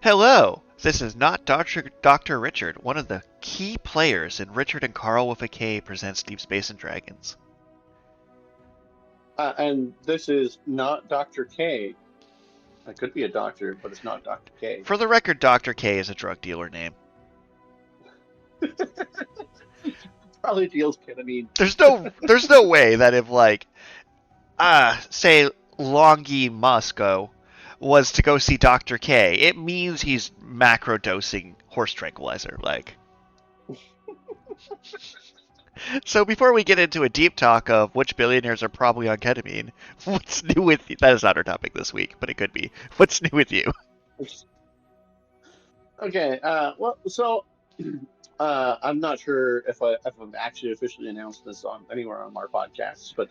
Hello, this is not Dr. Richard, one of the key players in Richard and Karl with a K presents Deep Space and Dragons. And this is not Dr. K. It could be a doctor, but it's not Dr. K. For the record, Dr. K is a drug dealer name. Probably deals ketamine. There's no way that if say Longy Musco was to go see Dr. K, it means he's macro dosing horse tranquilizer, So before we get into a deep talk of which billionaires are probably on ketamine, what's new with you? That is not our topic this week, but it could be. What's new with you? Okay, I'm not sure if I've actually officially announced this anywhere on our podcasts, but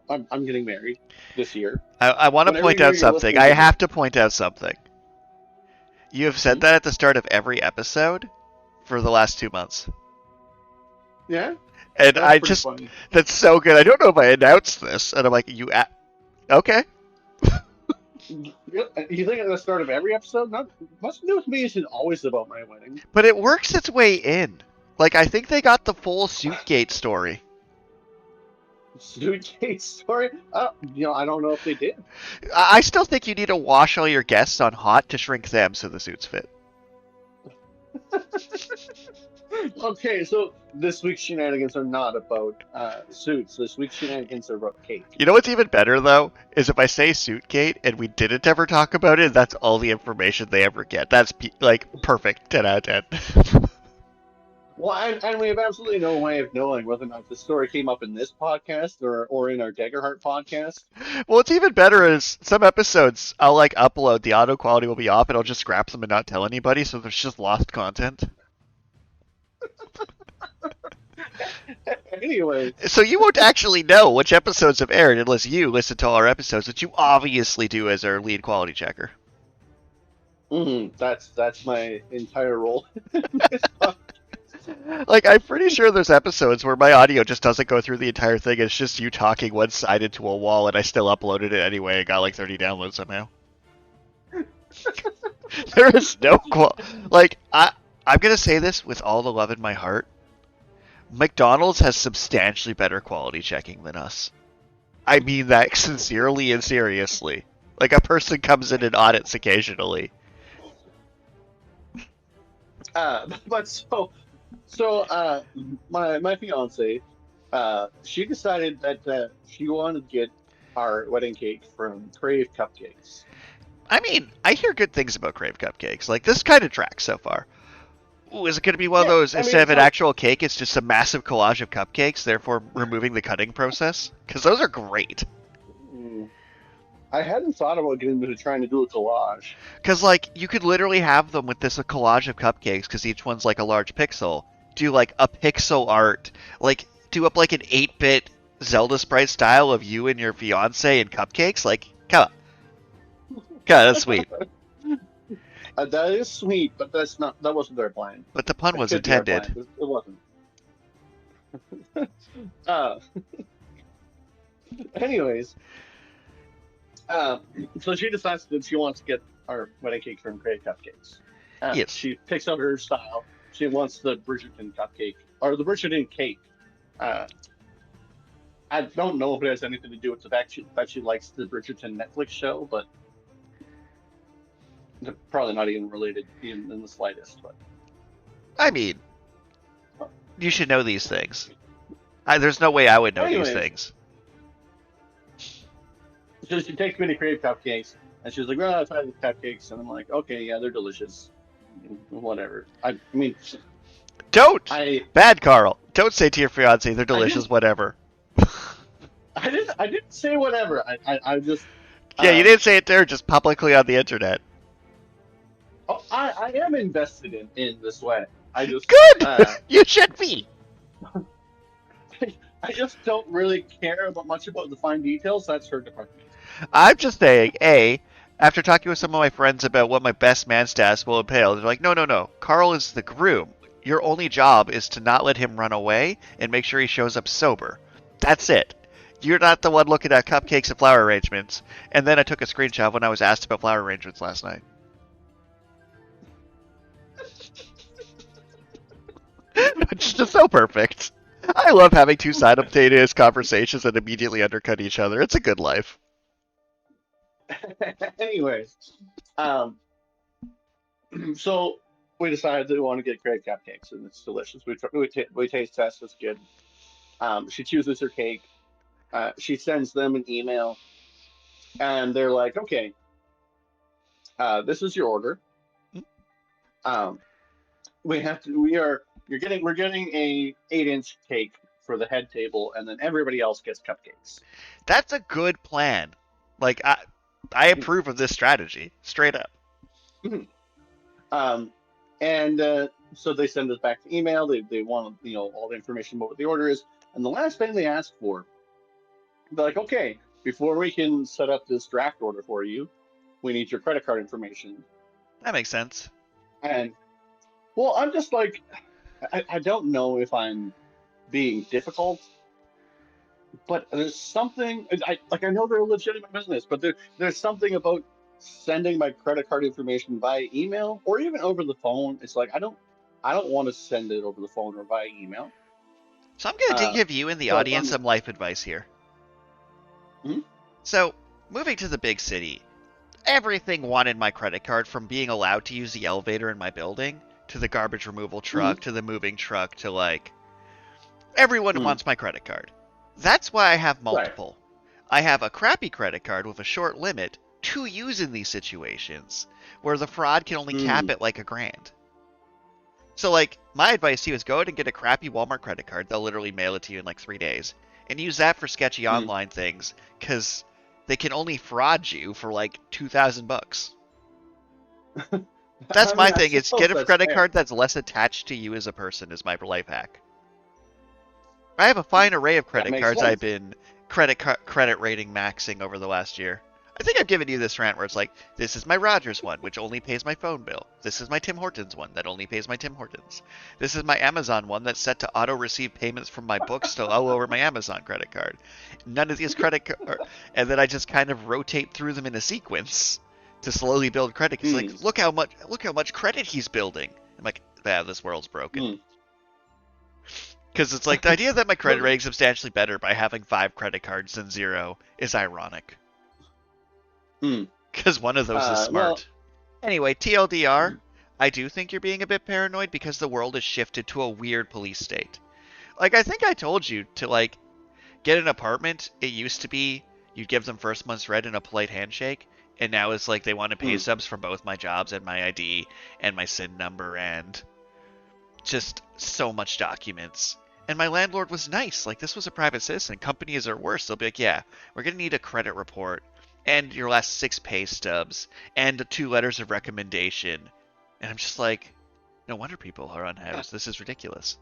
I'm getting married this year. I want to point out something. I have to point out something. You have said that at the start of every episode for the last 2 months. Yeah? And that's so good. I don't know if I announced this, and I'm like, okay. You think at the start of every episode? What's new with me isn't always about my wedding. But it works its way in. I think they got the full Suitgate story. Suitgate story? I don't know if they did. I still think you need to wash all your guests on hot to shrink them so the suits fit. Okay, so this week's shenanigans are not about suits. This week's shenanigans are about cake. You know what's even better, though? Is if I say Suitgate and we didn't ever talk about it, that's all the information they ever get. That's, perfect. 10 out of 10. Well, and we have absolutely no way of knowing whether or not the story came up in this podcast or in our Daggerheart podcast. Well, what's even better is some episodes I'll, upload, the audio quality will be off, and I'll just scrap them and not tell anybody, so there's just lost content. Anyway. So you won't actually know which episodes have aired unless you listen to all our episodes, which you obviously do as our lead quality checker. That's my entire role. I'm pretty sure there's episodes where my audio just doesn't go through the entire thing. It's just you talking one side into a wall, and I still uploaded it anyway and got 30 downloads somehow. There is no I'm gonna say this with all the love in my heart. McDonald's has substantially better quality checking than us. I mean that sincerely and seriously. A person comes in and audits occasionally. My fiance, she decided that she wanted to get our wedding cake from Crave Cupcakes. I mean, I hear good things about Crave Cupcakes. This kind of tracks so far. Ooh, is it going to be one of those, instead of an actual cake, it's just a massive collage of cupcakes, therefore removing the cutting process? Because those are great. I hadn't thought about getting into trying to do a collage. Because, you could literally have them with this collage of cupcakes, because each one's a large pixel. Do, a pixel art. Do up, an 8-bit Zelda sprite style of you and your fiancé and cupcakes. Come on. God, that's sweet. That is sweet, but that wasn't their plan. But the pun was intended. It wasn't. Anyways, so she decides that she wants to get our wedding cake from Crave Cupcakes. Yes. She picks out her style. She wants the Bridgerton cupcake, or the Bridgerton cake. I don't know if it has anything to do with the fact she likes the Bridgerton Netflix show, but they're probably not even related in the slightest. But I mean, you should know these things. There's no way I would know these things. So she takes me to Crave Cupcakes, and she's like, "Well, I've had the cupcakes," and I'm like, "Okay, yeah, they're delicious. Whatever." I mean, Bad Karl. Don't say to your fiance they're delicious. Whatever. I didn't say whatever. I just. Yeah, you didn't say it there, just publicly on the internet. Oh, I am invested in this way. Good. You should be. I just don't really care much about the fine details. That's her department. I'm just saying, after talking with some of my friends about what my best man status will entail, they're like, no. Karl is the groom. Your only job is to not let him run away and make sure he shows up sober. That's it. You're not the one looking at cupcakes and flower arrangements. And then I took a screenshot when I was asked about flower arrangements last night. just so perfect. I love having two simultaneous conversations that immediately undercut each other. It's a good life. Anyways, um, so we decided that we want to get great cupcakes, and it's delicious. We taste test, it's good. She chooses her cake. She sends them an email, and they're like, "Okay, this is your order. Um, we're getting a 8-inch cake for the head table, and then everybody else gets cupcakes." That's a good plan. Like I approve of this strategy, straight up. Um, and so they send us back the email. They want all the information about what the order is, and the last thing they ask for, they're like, "Okay, before we can set up this draft order for you, we need your credit card information." That makes sense. And well, I'm just like, I don't know if I'm being difficult, but there's something. I know they're a legitimate business, but there's something about sending my credit card information via email or even over the phone. It's like I don't want to send it over the phone or via email. So I'm going to give you and the so audience some life advice here. Hmm? So, moving to the big city, everything wanted my credit card, from being allowed to use the elevator in my building, to the garbage removal truck, to the moving truck, to like, everyone wants my credit card. That's why I have multiple. Right. I have a crappy credit card with a short limit to use in these situations, where the fraud can only cap it like $1,000. So, like, my advice to you is go ahead and get a crappy Walmart credit card. They'll literally mail it to you in like 3 days. And use that for sketchy online things, because they can only fraud you for like $2,000. That's my thing, is get a credit card that's less attached to you as a person, is my life hack. I have a fine array of credit cards I've been credit rating maxing over the last year. I think I've given you this rant where it's like, this is my Rogers one, which only pays my phone bill. This is my Tim Hortons one that only pays my Tim Hortons. This is my Amazon one that's set to auto-receive payments from my books to all over my Amazon credit card. None of these and then I just kind of rotate through them in a sequence to slowly build credit. It's like, look how much credit he's building. I'm like, this world's broken. Because it's like, the idea that my credit rating is substantially better by having 5 credit cards than 0 is ironic. Because one of those is smart. Well, anyway, TLDR, I do think you're being a bit paranoid because the world has shifted to a weird police state. Like, I think I told you to, like, get an apartment. It used to be you'd give them first month's rent and a polite handshake. And now it's like they want to pay subs from both my jobs and my ID and my SIN number and just so much documents. And my landlord was nice. Like, this was a private citizen. Companies are worse. They'll be like, yeah, we're going to need a credit report and your last 6 pay stubs and 2 letters of recommendation. And I'm just like, no wonder people are unhoused. This is ridiculous.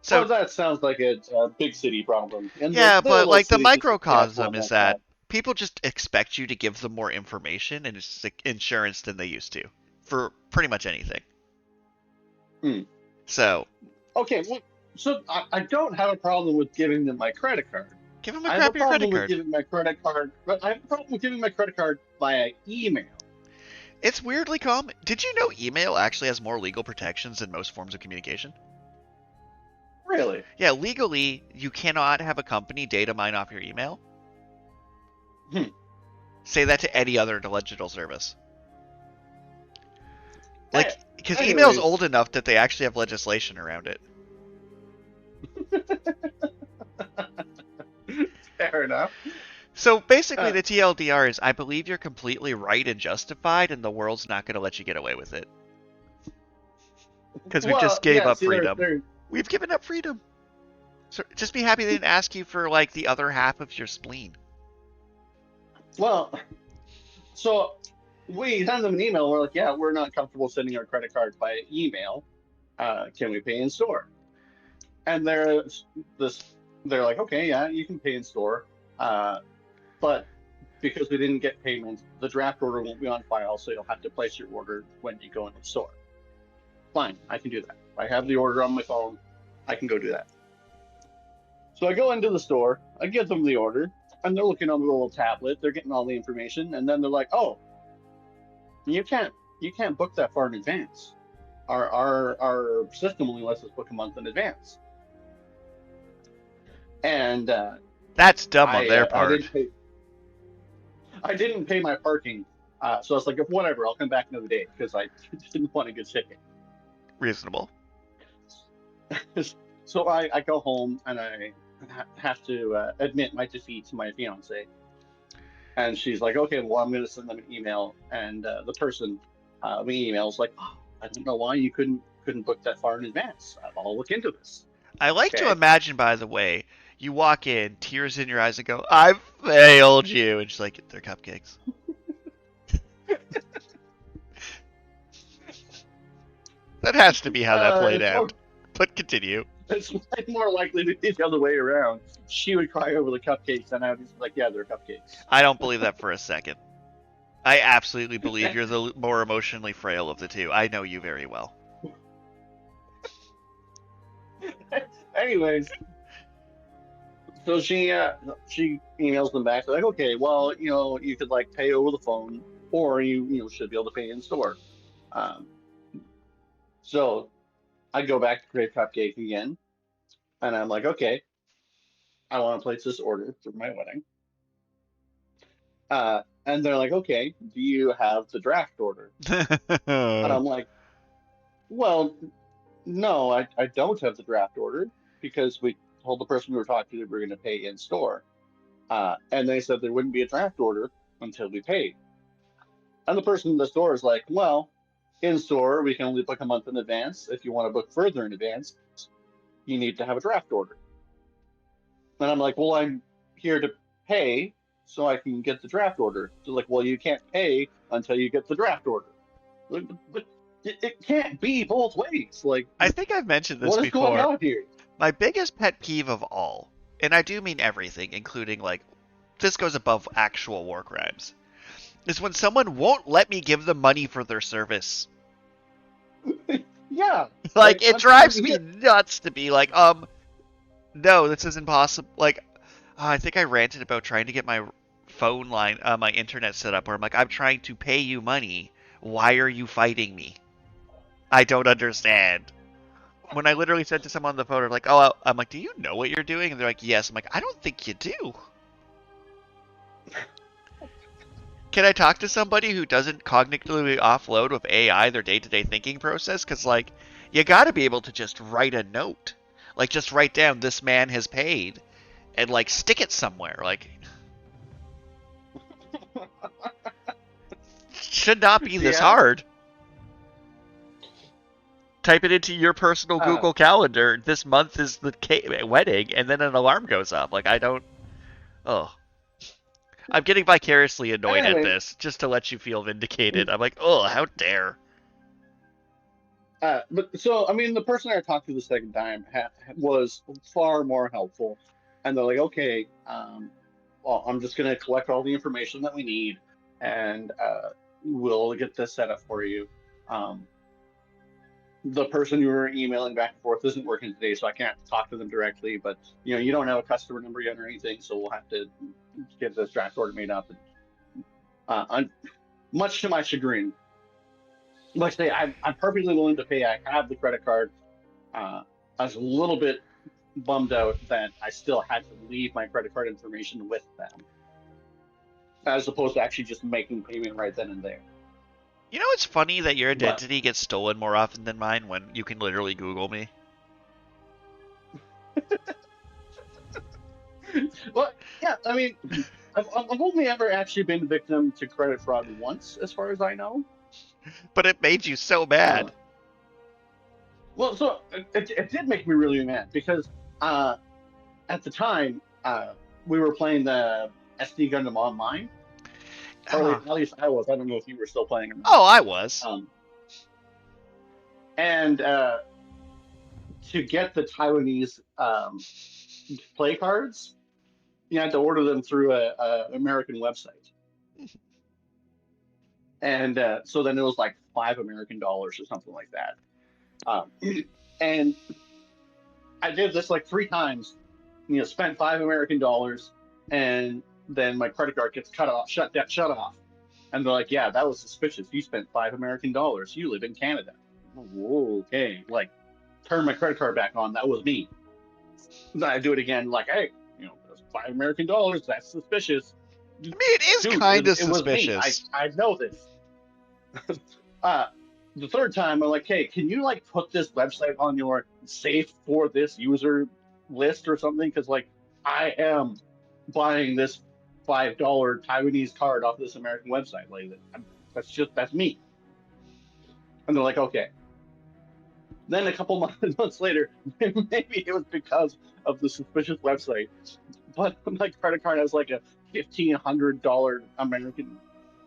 So that sounds like a big city problem. And but like the microcosm is that people just expect you to give them more information and it's like insurance than they used to for pretty much anything. So. Okay, well, so I don't have a problem with giving them my credit card. Give them a crappy credit card. Giving my credit card, but I have a problem with giving my credit card via email. It's weirdly common. Did you know email actually has more legal protections than most forms of communication? Really? Yeah, legally, you cannot have a company data mine off your email. Say that to any other digital service. Like, because email's old enough that they actually have legislation around it. Fair enough. So basically the TLDR is, I believe you're completely right and justified, and the world's not going to let you get away with it. Because we just gave up freedom. We've given up freedom. So just be happy they didn't ask you for, like, the other half of your spleen. Well, so we send them an email. We're like, yeah, we're not comfortable sending our credit card by email. Can we pay in store? And they're like, okay, yeah, you can pay in store. But because we didn't get payment, the draft order won't be on file, so you'll have to place your order when you go into the store. Fine, I can do that. I have the order on my phone. I can go do that. So I go into the store. I give them the order, and they're looking on the little tablet. They're getting all the information, and then they're like, "Oh, you can't book that far in advance. our system only lets us book a month in advance. And That's dumb on their I part. didn't pay my parking. So I was like, whatever, I'll come back another day because I didn't want to get ticket. Reasonable. So I go home and I have to admit my defeat to my fiance. And she's like, okay, well, I'm going to send them an email. And the person we emails like, oh, I don't know why you couldn't book that far in advance. I'll look into this. I like to Okay. imagine, by the way, you walk in, tears in your eyes, and go, "I failed you," and she's like, "They're cupcakes." That has to be how that played out. But continue. It's more likely to be the other way around. She would cry over the cupcakes, and I'd be like, yeah, they're cupcakes. I don't believe that for a second. I absolutely believe you're the more emotionally frail of the two. I know you very well. Anyways, so she emails them back like, okay, well, you could like pay over the phone, or you should be able to pay in store. So I go back to Crave Cupcake again, and I'm like, okay, I want to place this order for my wedding. And they're like, okay, do you have the draft order? And I'm like, well, no, I don't have the draft order because we told the person we were talking to we were going to pay in store. And they said there wouldn't be a draft order until we paid. And the person in the store is like, well, in store, we can only book a month in advance. If you want to book further in advance, you need to have a draft order. And I'm like, well, I'm here to pay so I can get the draft order. They're like, well, you can't pay until you get the draft order. But it can't be both ways. Like, I think I've mentioned this what is going before. on here? My biggest pet peeve of all, and I do mean everything, including like, this goes above actual war crimes, is when someone won't let me give them money for their service. Yeah. Like, it drives me nuts to be like, no, this isn't possible. Like, I think I ranted about trying to get my phone line, my internet set up, where I'm like, I'm trying to pay you money. Why are you fighting me? I don't understand. When I literally said to someone on the phone, like, oh, I'm like, do you know what you're doing? And they're like, yes. I'm like, I don't think you do. Can I talk to somebody who doesn't cognitively offload with AI their day-to-day thinking process? Because, like, you got to be able to just write a note. Like, just write down, this man has paid, and, like, stick it somewhere. Like, should not be this hard. Type it into your personal Google Calendar. This month is the wedding, and then an alarm goes up. Like, I don't... Oh. I'm getting vicariously annoyed at this, just to let you feel vindicated. I'm like, oh, how dare. But so, I mean, the person I talked to the second time was far more helpful. And they're like, okay, well, I'm just going to collect all the information that we need, and we'll get this set up for you. The person you were emailing back and forth isn't working today, so I can't talk to them directly. But you don't have a customer number yet or anything, so we'll have to get this draft order made up. And much to my chagrin, like I say, I'm perfectly willing to pay. I have the credit card. I was a little bit bummed out that I still had to leave my credit card information with them, as opposed to actually just making payment right then and there. You know, it's funny that your identity gets stolen more often than mine when you can literally Google me. Well, yeah, I mean, I've only ever actually been victim to credit fraud once, as far as I know. But it made you so mad. Well, so it did make me really mad because at the time we were playing the SD Gundam Online. Or at least I was. I don't know if you were still playing or not. Oh, I was. And to get the Taiwanese play cards, you had to order them through a American website. And so then it was like $5 American or something like that. And I did this like 3 times. Spent $5 American, and then my credit card gets shut off. And they're like, yeah, that was suspicious. You spent $5 American. You live in Canada. okay, like turn my credit card back on. That was me. Then I do it again, like, hey, that's $5 American. That's suspicious. I mean, it is Dude, kind of it was me. suspicious. I know this. The third time, I'm like, hey, can you like put this website on your safe for this user list or something? Because like I am buying this $5 Taiwanese card off this American website. Like that's me. And they're like, okay. Then a couple months later, maybe it was because of the suspicious website, but my credit card has like a $1,500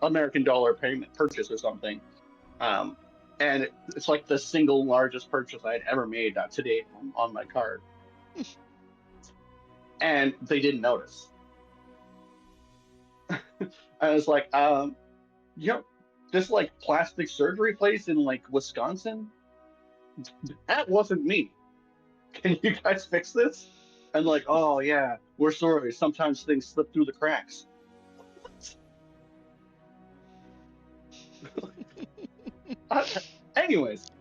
American dollar payment purchase or something. And it's like the single largest purchase I'd ever made to date on my card. And they didn't notice. I was like, this like plastic surgery place in like Wisconsin, that wasn't me. Can you guys fix this? And like, oh yeah, we're sorry. Sometimes things slip through the cracks. Anyways,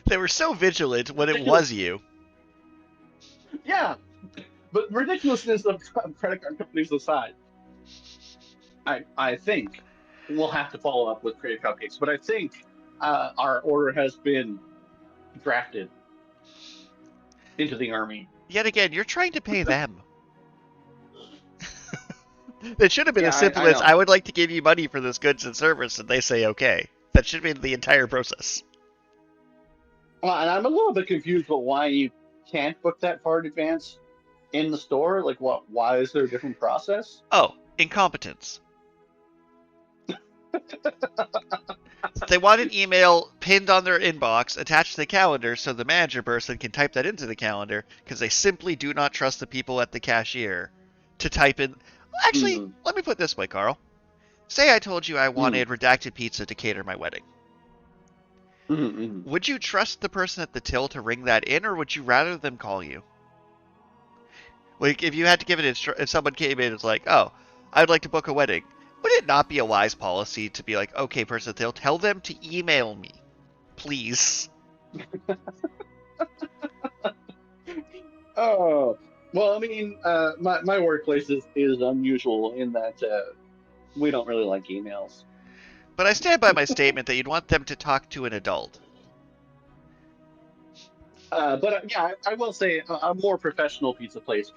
They were so vigilant when it was you. Yeah, but ridiculousness of credit card companies aside, I think we'll have to follow up with Creative Cupcakes. But I think our order has been drafted into the army. Yet again, you're trying to pay them. It should have been as simple as, I would like to give you money for this goods and service, and they say okay. That should have been the entire process. Well, and I'm a little bit confused about why you can't book that far in advance in the store. Like, what? Why is there a different process? Oh, incompetence. They want an email pinned on their inbox, attached to the calendar, so the manager person can type that into the calendar, because they simply do not trust the people at the cashier to type in... Actually, let me put it this way, Carl. Say I told you I wanted redacted pizza to cater my wedding. Would you trust the person at the till to ring that in, or would you rather them call you? Like, if you had to give it if someone came in and was like, oh, I'd like to book a wedding, would it not be a wise policy to be like, okay, person at the till, tell them to email me, please? Oh, well, I mean, my workplace is unusual in that we don't really like emails. But I stand by my statement that you'd want them to talk to an adult. But yeah, I will say a more professional pizza place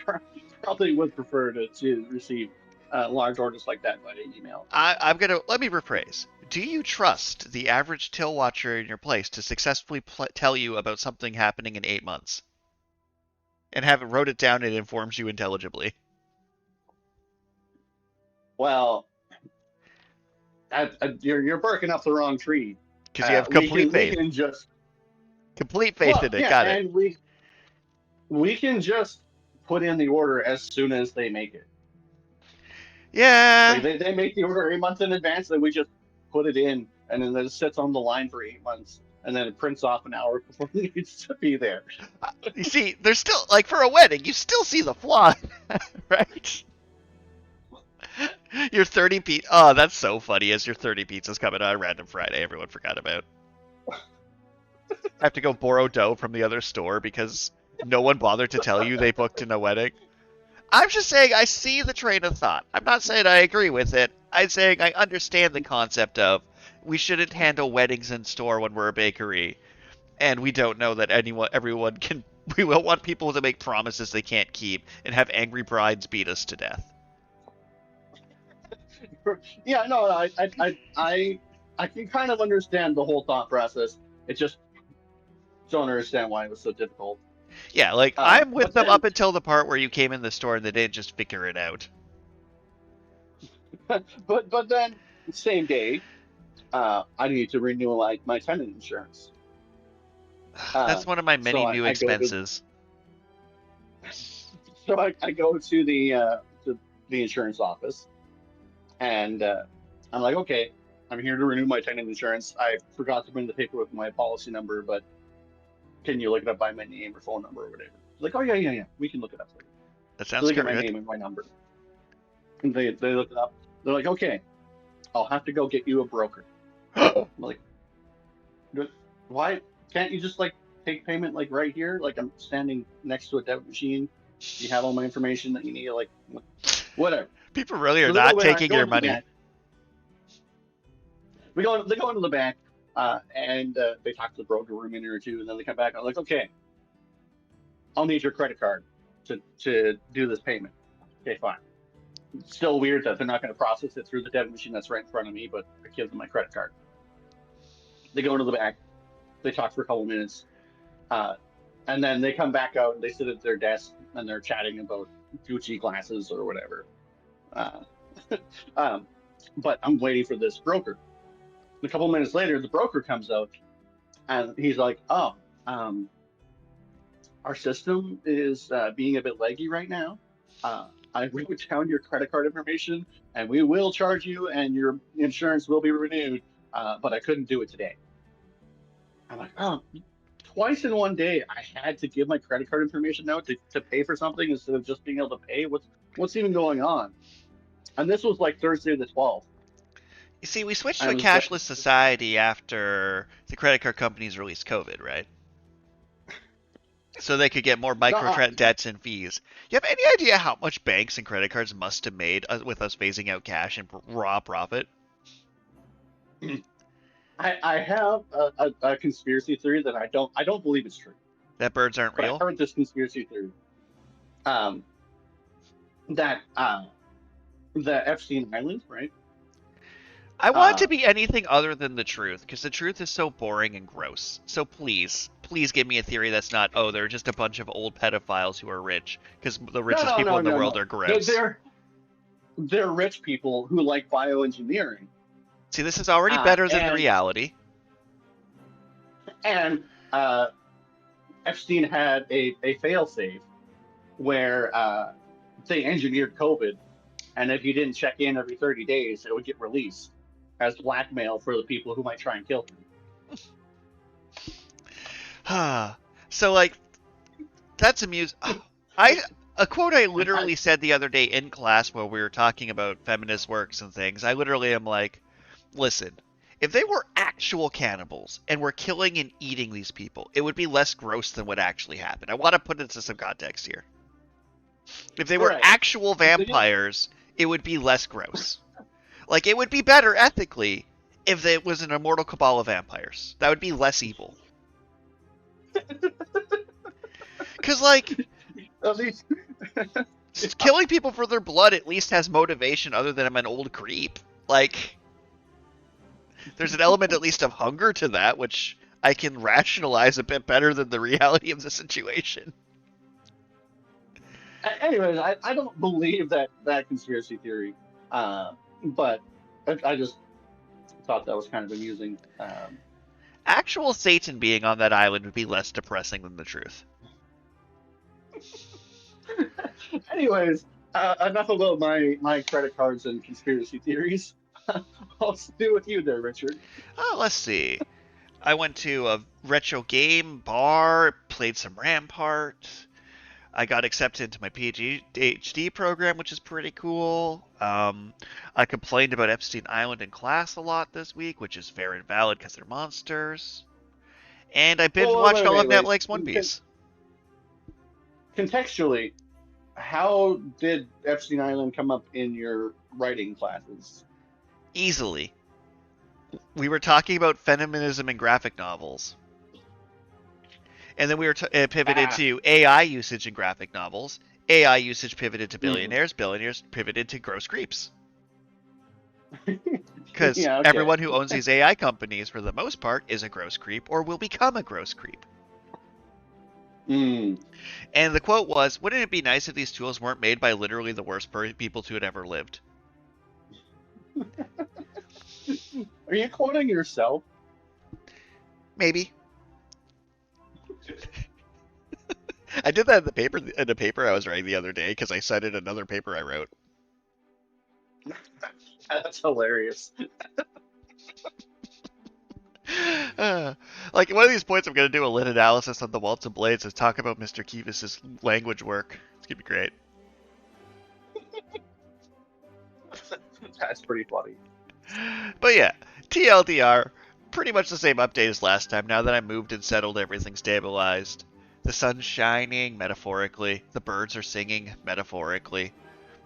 probably would prefer to receive large orders like that by email. Let me rephrase. Do you trust the average till watcher in your place to successfully tell you about something happening in 8 months? And have it wrote it down and informs you intelligibly? Well, you're barking up the wrong tree. Because you have complete faith. Complete faith in it. Got it. And we can just put in the order as soon as they make it. Yeah. Like they make the order 8 months in advance, then we just put it in, and then it sits on the line for 8 months, and then it prints off an hour before it needs to be there. You see, there's still, like, for a wedding, you still see the flaw, right? Your 30 pizza. Oh, that's so funny. As your 30 pizzas coming on a random Friday, everyone forgot about. I have to go borrow dough from the other store because no one bothered to tell you they booked in a wedding. I'm just saying I see the train of thought. I'm not saying I agree with it. I'm saying I understand the concept of we shouldn't handle weddings in store when we're a bakery, and we don't know that everyone can. We don't want people to make promises they can't keep and have angry brides beat us to death. Yeah, no, I can kind of understand the whole thought process. It just don't understand why it was so difficult. Yeah, like, I'm with them up until the part where you came in the store and they didn't just figure it out. But then, same day, I need to renew my tenant insurance. That's one of my many new expenses. So I go to the insurance office, and I'm like, okay, I'm here to renew my tenant insurance. I forgot to bring the paper with my policy number, but can you look it up by my name or phone number or whatever? Like, oh yeah, we can look it up for you. That sounds good. Look at my name and my number. And they look it up. They're like, okay, I'll have to go get you a broker. I'm like, why? can't you just like take payment like right here? Like I'm standing next to a debit machine. You have all my information that you need. Like whatever. People really are So they go not behind, taking go your into the money. bank. They go into the bank, and they talk to the broker for a minute or two, and then they come back. I'm like, okay, I'll need your credit card to do this payment. Okay, fine. It's still weird that they're not going to process it through the debit machine that's right in front of me, but I give them my credit card. They go into the bank. They talk for a couple minutes, uh, and then they come back out and they sit at their desk and they're chatting about Gucci glasses or whatever. Uh, um, but I'm waiting for this broker. A couple minutes later, the broker comes out and he's like, "Oh, um, our system is being a bit leggy right now. I wrote down your credit card information, and we will charge you, and your insurance will be renewed. But I couldn't do it today." I'm like, "Oh, twice in one day, I had to give my credit card information out to pay for something instead of just being able to pay. What's even going on?" And this was like Thursday the 12th. You see, we switched to I a was like, cashless society after the credit card companies released COVID, right? So they could get more no, micro debts and fees. You have any idea how much banks and credit cards must have made with us phasing out cash and raw profit? I have a conspiracy theory that I don't believe it's true, That birds aren't but I real? heard this conspiracy theory. Um, that the Epstein Island, right? I want it to be anything other than the truth, because the truth is so boring and gross. So please give me a theory that's not, oh, they're just a bunch of old pedophiles who are rich, because the richest people in the world are gross. They're rich people who like bioengineering. See, this is already better than the reality. And Epstein had a failsafe where they engineered COVID, and if you didn't check in every 30 days, it would get released as blackmail for the people who might try and kill him. So, like, that's amusing. A quote I literally said the other day in class while we were talking about feminist works and things, I literally am like, listen, if they were actual cannibals and were killing and eating these people, it would be less gross than what actually happened. I want to put into some context here. If they were actual vampires, it would be less gross. Like, it would be better ethically if it was an immortal cabal of vampires. That would be less evil. Because, like, killing people for their blood at least has motivation other than I'm an old creep. Like, there's an element at least of hunger to that, which I can rationalize a bit better than the reality of the situation. Anyways, I don't believe that conspiracy theory, but I just thought that was kind of amusing. Actual Satan being on that island would be less depressing than the truth. Anyways, enough about my credit cards and conspiracy theories. What's do with you there, Richard? Oh, let's see. I went to a retro game bar, played some Rampart. I got accepted into my PhD program, which is pretty cool. I complained about Epstein Island in class a lot this week, which is fair and valid because they're monsters. And I binge watched all of Netflix One Piece. Contextually, how did Epstein Island come up in your writing classes? Easily. We were talking about feminism in graphic novels. And then we were pivoted to AI usage in graphic novels. AI usage pivoted to billionaires. Billionaires pivoted to gross creeps. Because everyone who owns these AI companies, for the most part, is a gross creep or will become a gross creep. And the quote was, wouldn't it be nice if these tools weren't made by literally the worst people to have ever lived? Are you quoting yourself? Maybe. I did that in the paper I was writing the other day because I cited another paper I wrote. That's hilarious. Like, one of these points I'm going to do a lit analysis on the Waltz and Blades and talk about Mr. Kivas' language work. It's going to be great. That's pretty funny. But yeah, TLDR, Pretty much the same update as last time. Now that I moved and settled, everything's stabilized. The sun's shining, metaphorically. The birds are singing, metaphorically.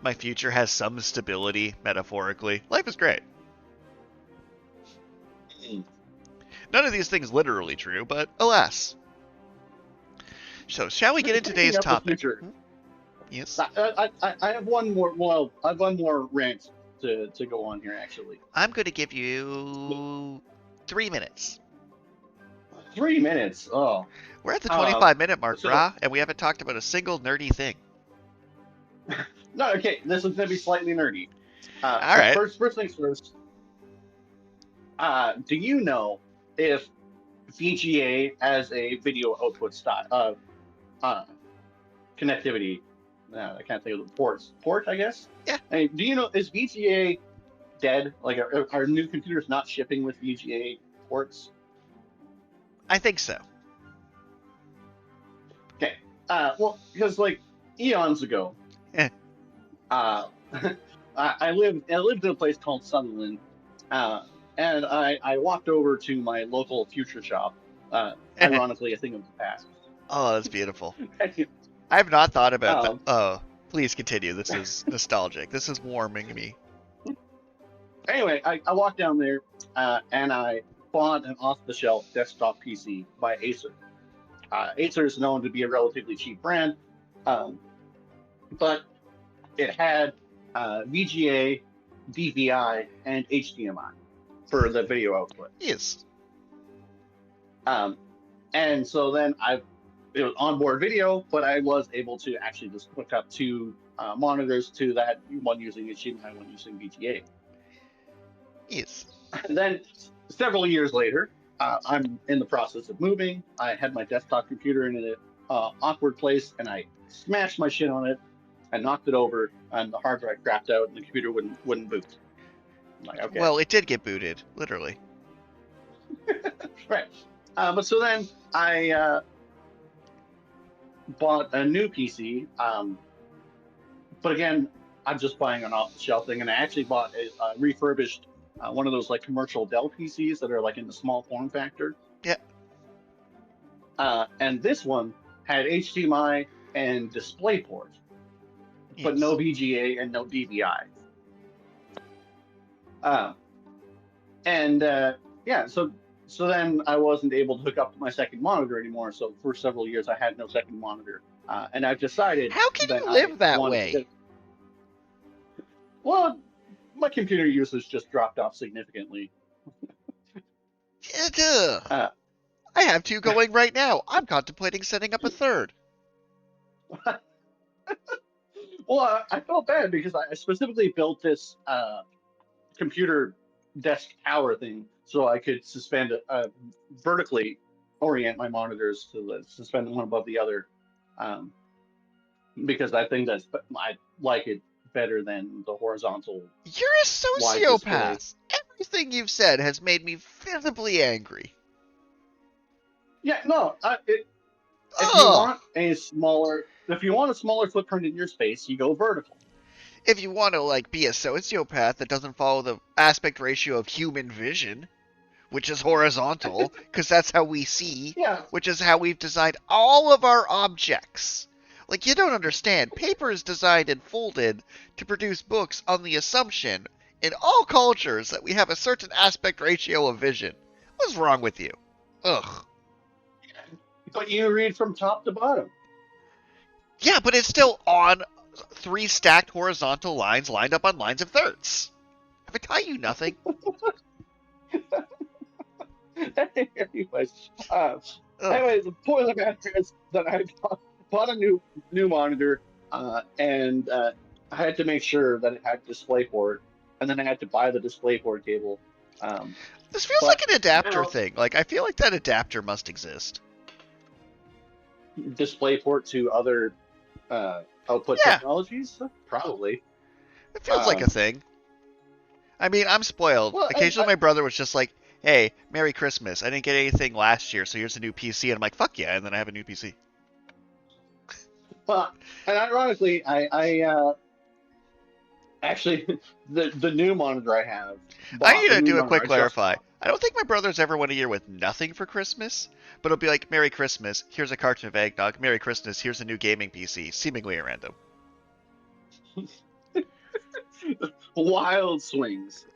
My future has some stability, metaphorically. Life is great. None of these things literally true, but alas. So, shall we get into today's topic? Yes. I have one more. Well, I have one more rant to go on here. Actually, I'm going to give you 3 minutes. 3 minutes. Oh, we're at the 25-minute mark, brah, and we haven't talked about a single nerdy thing. No, okay. This is going to be slightly nerdy. All right. First things first. Do you know if VGA as a video output style connectivity? I can't think of the ports. Port, I guess. Yeah. I mean, do you know, is VGA dead? Like, are new computers not shipping with VGA ports? I think so. Okay. Well, because like eons ago, I lived in a place called Sutherland, and I walked over to my local future shop. Ironically, a thing of the past. Oh, that's beautiful. I have not thought about that. Oh, please continue. This is nostalgic. This is warming me. Anyway, I walked down there and I bought an off-the-shelf desktop PC by Acer. Acer is known to be a relatively cheap brand, but it had VGA, DVI, and HDMI for the video output. Yes. And so then it was onboard video, but I was able to actually just hook up two monitors to that, one using HDMI, one using VGA. Yes. And then several years later, I'm in the process of moving. I had my desktop computer in an awkward place, and I smashed my shit on it. I knocked it over, and the hard drive crapped out, and the computer wouldn't boot. I'm like, okay. Well, it did get booted, literally. Right. But so then I bought a new PC. But again, I'm just buying an off-the-shelf thing, and I actually bought a refurbished one of those like commercial Dell PCs that are like in the small form factor. Yeah. And this one had HDMI and DisplayPort, but no VGA and no DVI. Yeah, so then I wasn't able to hook up my second monitor anymore. So for several years, I had no second monitor, and I've decided. How can you live that way? Well, my computer usage just dropped off significantly. I have two going right now. I'm contemplating setting up a third. Well, I felt bad because I specifically built this computer desk tower thing so I could suspend vertically orient my monitors to suspend one above the other, because I think I like it better than the horizontal. You're a sociopath. Everything you've said has made me visibly angry. Yeah, no. If you want a smaller footprint in your space, you go vertical. If you want to be a sociopath that doesn't follow the aspect ratio of human vision, which is horizontal, because that's how we see, which is how we've designed all of our objects. You don't understand. Paper is designed and folded to produce books on the assumption in all cultures that we have a certain aspect ratio of vision. What's wrong with you? Ugh. But you read from top to bottom. Yeah, but it's still on 3 stacked horizontal lines lined up on lines of thirds. Have I taught you nothing? Anyways, the point of the matter is that I bought a new monitor, and I had to make sure that it had DisplayPort, and then I had to buy the DisplayPort cable. This feels like an adapter thing. I feel like that adapter must exist. DisplayPort to other output technologies? Probably. It feels like a thing. I mean, I'm spoiled. Well, occasionally my brother was just like, hey, Merry Christmas. I didn't get anything last year, so here's a new PC. And I'm like, fuck yeah, and then I have a new PC. Well, and ironically, I Actually, the new monitor I have, I need the to new do a monitor quick I just clarify. bought. I don't think my brother's ever went a year with nothing for Christmas, but it'll be like, Merry Christmas, here's a carton of eggnog. Merry Christmas, here's a new gaming PC. Seemingly at random. Wild swings.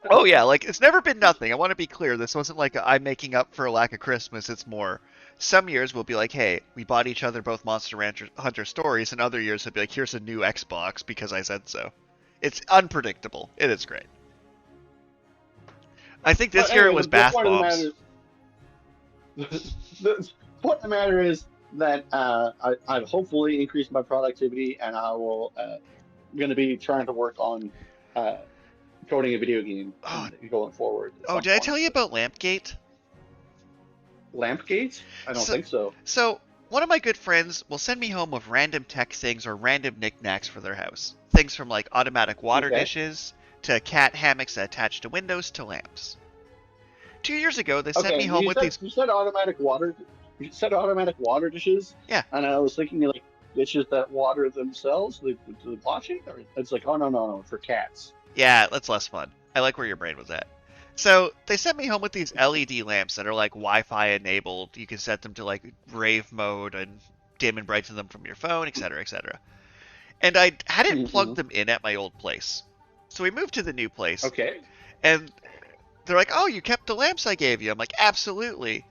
Oh yeah, like, it's never been nothing. I want to be clear. This wasn't like I'm making up for a lack of Christmas. It's more, some years we'll be like, hey, we bought each other both Hunter stories, and other years it'll be like, here's a new Xbox because I said so. It's unpredictable. It is great. I think this But year it anyway, was the bath point of the bombs. matter, the point of the matter is that I've hopefully increased my productivity, and I will going to be trying to work on uh, coding a video game Oh, going forward at oh, some did I point. tell you about Lampgate? Lampgate? I don't So, think so. so one of my good friends will send me home with random tech things or random knickknacks for their house. Things from like automatic water Okay. dishes to cat hammocks that attach to windows to lamps. 2 years ago, they sent me Okay, home with these. you said automatic water. You said automatic water dishes. Yeah, And I was thinking like dishes that water themselves, the washing, or it's like, oh no, for cats. yeah, that's less fun. I like where your brain was at. So they sent me home with these LED lamps that are like Wi-Fi enabled. You can set them to like rave mode and dim and brighten them from your phone, etc., etc. And I hadn't plugged them in at my old place. So we moved to the new place, Okay. and they're like, "Oh, you kept the lamps I gave you." I'm like, "Absolutely."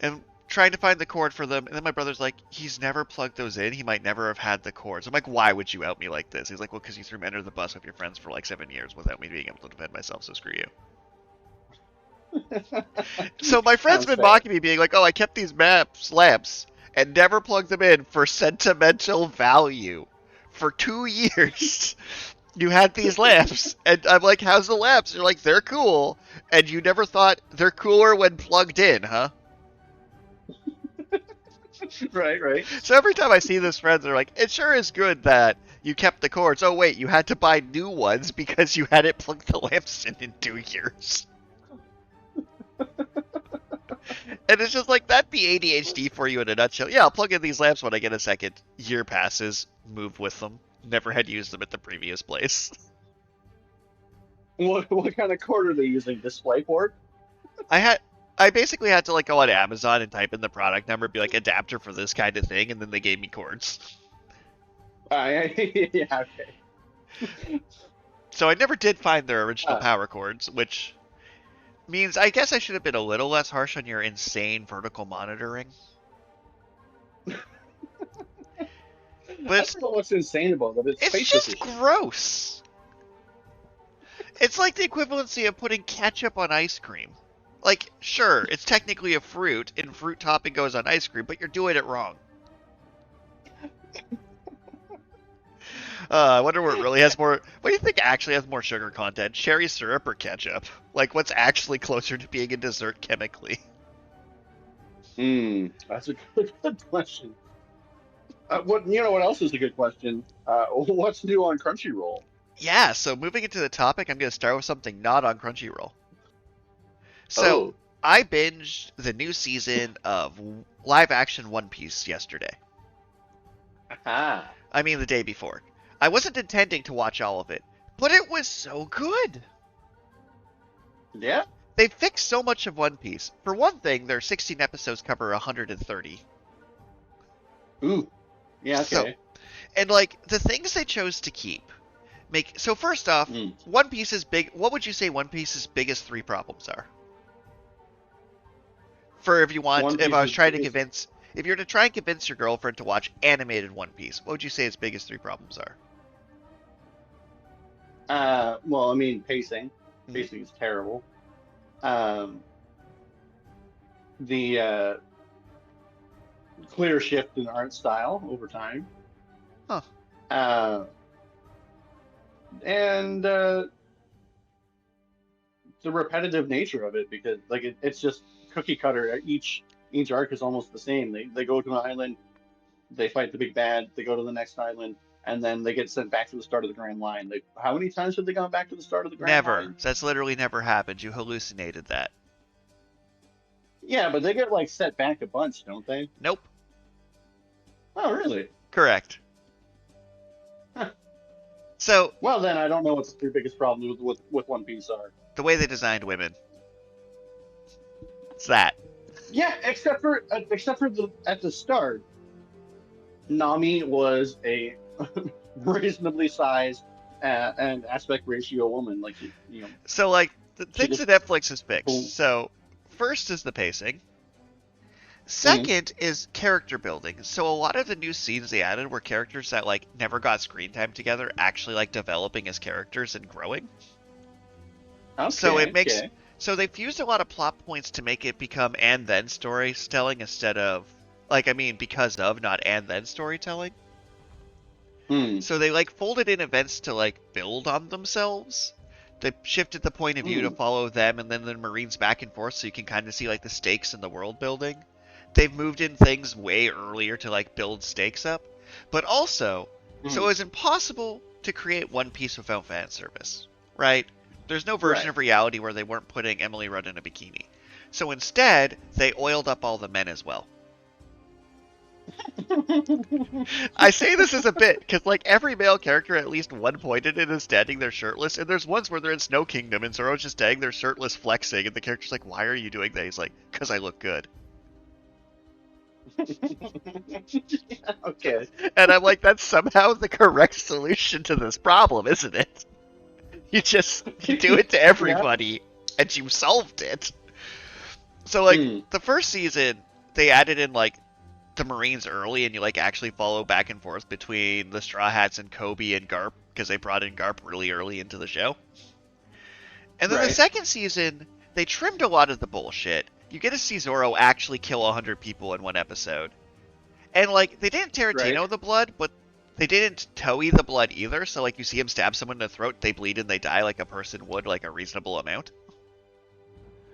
And trying to find the cord for them, and then my brother's like, "He's never plugged those in. He might never have had the cords." I'm like, "Why would you out me like this?" He's like, "Well, because you threw me under the bus with your friends for like 7 years without me being able to defend myself. So screw you." So my friend's Sounds been fair. mocking me, being like, "Oh, I kept these lamps, and never plugged them in for sentimental value for 2 years." You had these lamps, and I'm like, "How's the lamps?" You're like, "They're cool," and you never thought they're cooler when plugged in, huh? Right. So every time I see this friend, they're like, "It sure is good that you kept the cords. Oh wait, you had to buy new ones because you hadn't plugged the lamps in 2 years." And it's just like, that'd be ADHD for you in a nutshell. Yeah, I'll plug in these lamps when I get a second. Year passes, move with them. Never had used them at the previous place. What kind of cord are they using? DisplayPort? I basically had to like go on Amazon and type in the product number, be like, adapter for this kind of thing, and then they gave me cords. Yeah, okay. So I never did find their original Uh, power cords, which means I guess I should have been a little less harsh on your insane vertical monitoring. But I don't know what's insane about it. It's it's space just efficient. gross. It's like the equivalency of putting ketchup on ice cream. Like, sure, it's technically a fruit, and fruit topping goes on ice cream, but you're doing it wrong. I wonder what really has more. What do you think actually has more sugar content? Cherry syrup or ketchup? Like, what's actually closer to being a dessert chemically? That's a good question. What else is a good question? What's new on Crunchyroll? Yeah, so moving into the topic, I'm going to start with something not on Crunchyroll. So, Oh, I binged the new season of live action One Piece yesterday. aha. I mean, the day before. I wasn't intending to watch all of it, but it was so good. Yeah. They fixed so much of One Piece. For one thing, their 16 episodes cover 130. Ooh. Yeah. So, Okay. and like the things they chose to keep make. So first off, Mm. One Piece is big. What would you say One Piece's biggest three problems are? For if you want, if I was trying to convince, if you're to try and convince your girlfriend to watch animated One Piece, what would you say its biggest three problems are? Well, I mean, pacing. Mhm. Pacing is terrible. Um, the clear shift in art style over time. Huh. And the repetitive nature of it, because like it's just cookie cutter. Each arc is almost the same. They go to an island, they fight the big bad, they go to the next island, and then they get sent back to the start of the Grand Line. How many times have they gone back to the start of the Grand Never. Line? That's literally never happened. You hallucinated that. Yeah, but they get like set back a bunch, don't they? Nope. Oh, really? Correct. Huh. So Well, then I don't know what the three biggest problems with One Piece are. the way they designed women, it's that. Yeah, except for at the start, Nami was a reasonably sized and aspect ratio woman. Like So like the she things just that Netflix has boom. fixed. So first is the pacing. Mhm. Second is character building. So a lot of the new scenes they added were characters that like never got screen time together, actually like developing as characters and growing. So it Okay, makes okay. so they've used a lot of plot points to make it become and then storytelling instead of because of, not and then storytelling. Hmm. So they like folded in events to like build on themselves. They shifted the point of view to Hmm. follow them and then the Marines back and forth so you can kind of see like the stakes in the world building. They've moved in things way earlier to like build stakes up. But also, so Hmm. it was impossible to create One Piece without fan service, right? There's no version Right. of reality where they weren't putting Emily Rudd in a bikini. So instead, they oiled up all the men as well. I say this as a bit because like every male character at least one point in it is standing there shirtless, and there's ones where they're in Snow Kingdom and Zoro's just standing there shirtless flexing, and the character's like, "Why are you doing that?" He's like, "Cause I look good." Okay. And I'm like, that's somehow the correct solution to this problem, isn't it? You do it to Yeah. everybody, and you solved it. So like Hmm. the first season, they added in like the Marines early, and you like actually follow back and forth between the Straw Hats and Kobe and Garp because they brought in Garp really early into the show. And then the Right. second season, they trimmed a lot of the bullshit. You get to see Zoro actually kill 100 people in one episode. And like they didn't Right. Tarantino the blood, but they didn't Toei the blood either. So like you see him stab someone in the throat, they bleed and they die like a person would, like a reasonable amount.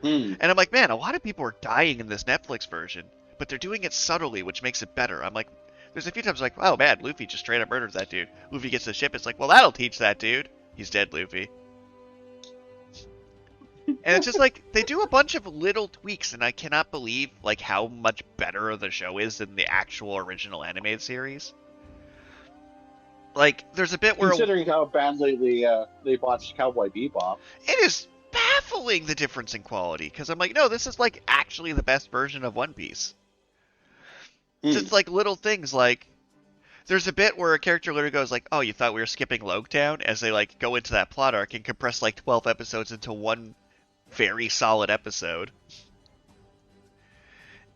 Hmm. And I'm like, man, a lot of people are dying in this Netflix version, but they're doing it subtly, which makes it better. I'm like, there's a few times like, oh man, Luffy just straight up murders that dude. Luffy gets the ship. It's like, well, that'll teach that dude. He's dead, Luffy. And it's just like they do a bunch of little tweaks, and I cannot believe like how much better the show is than the actual original animated series. Like, there's a bit where Considering how badly they botched Cowboy Bebop. it is baffling the difference in quality because I'm like, no, this is like actually the best version of One Piece. Hmm. Just like little things like there's a bit where a character literally goes like, "Oh, you thought we were skipping Logetown?" as they like go into that plot arc and compress like 12 episodes into one very solid episode.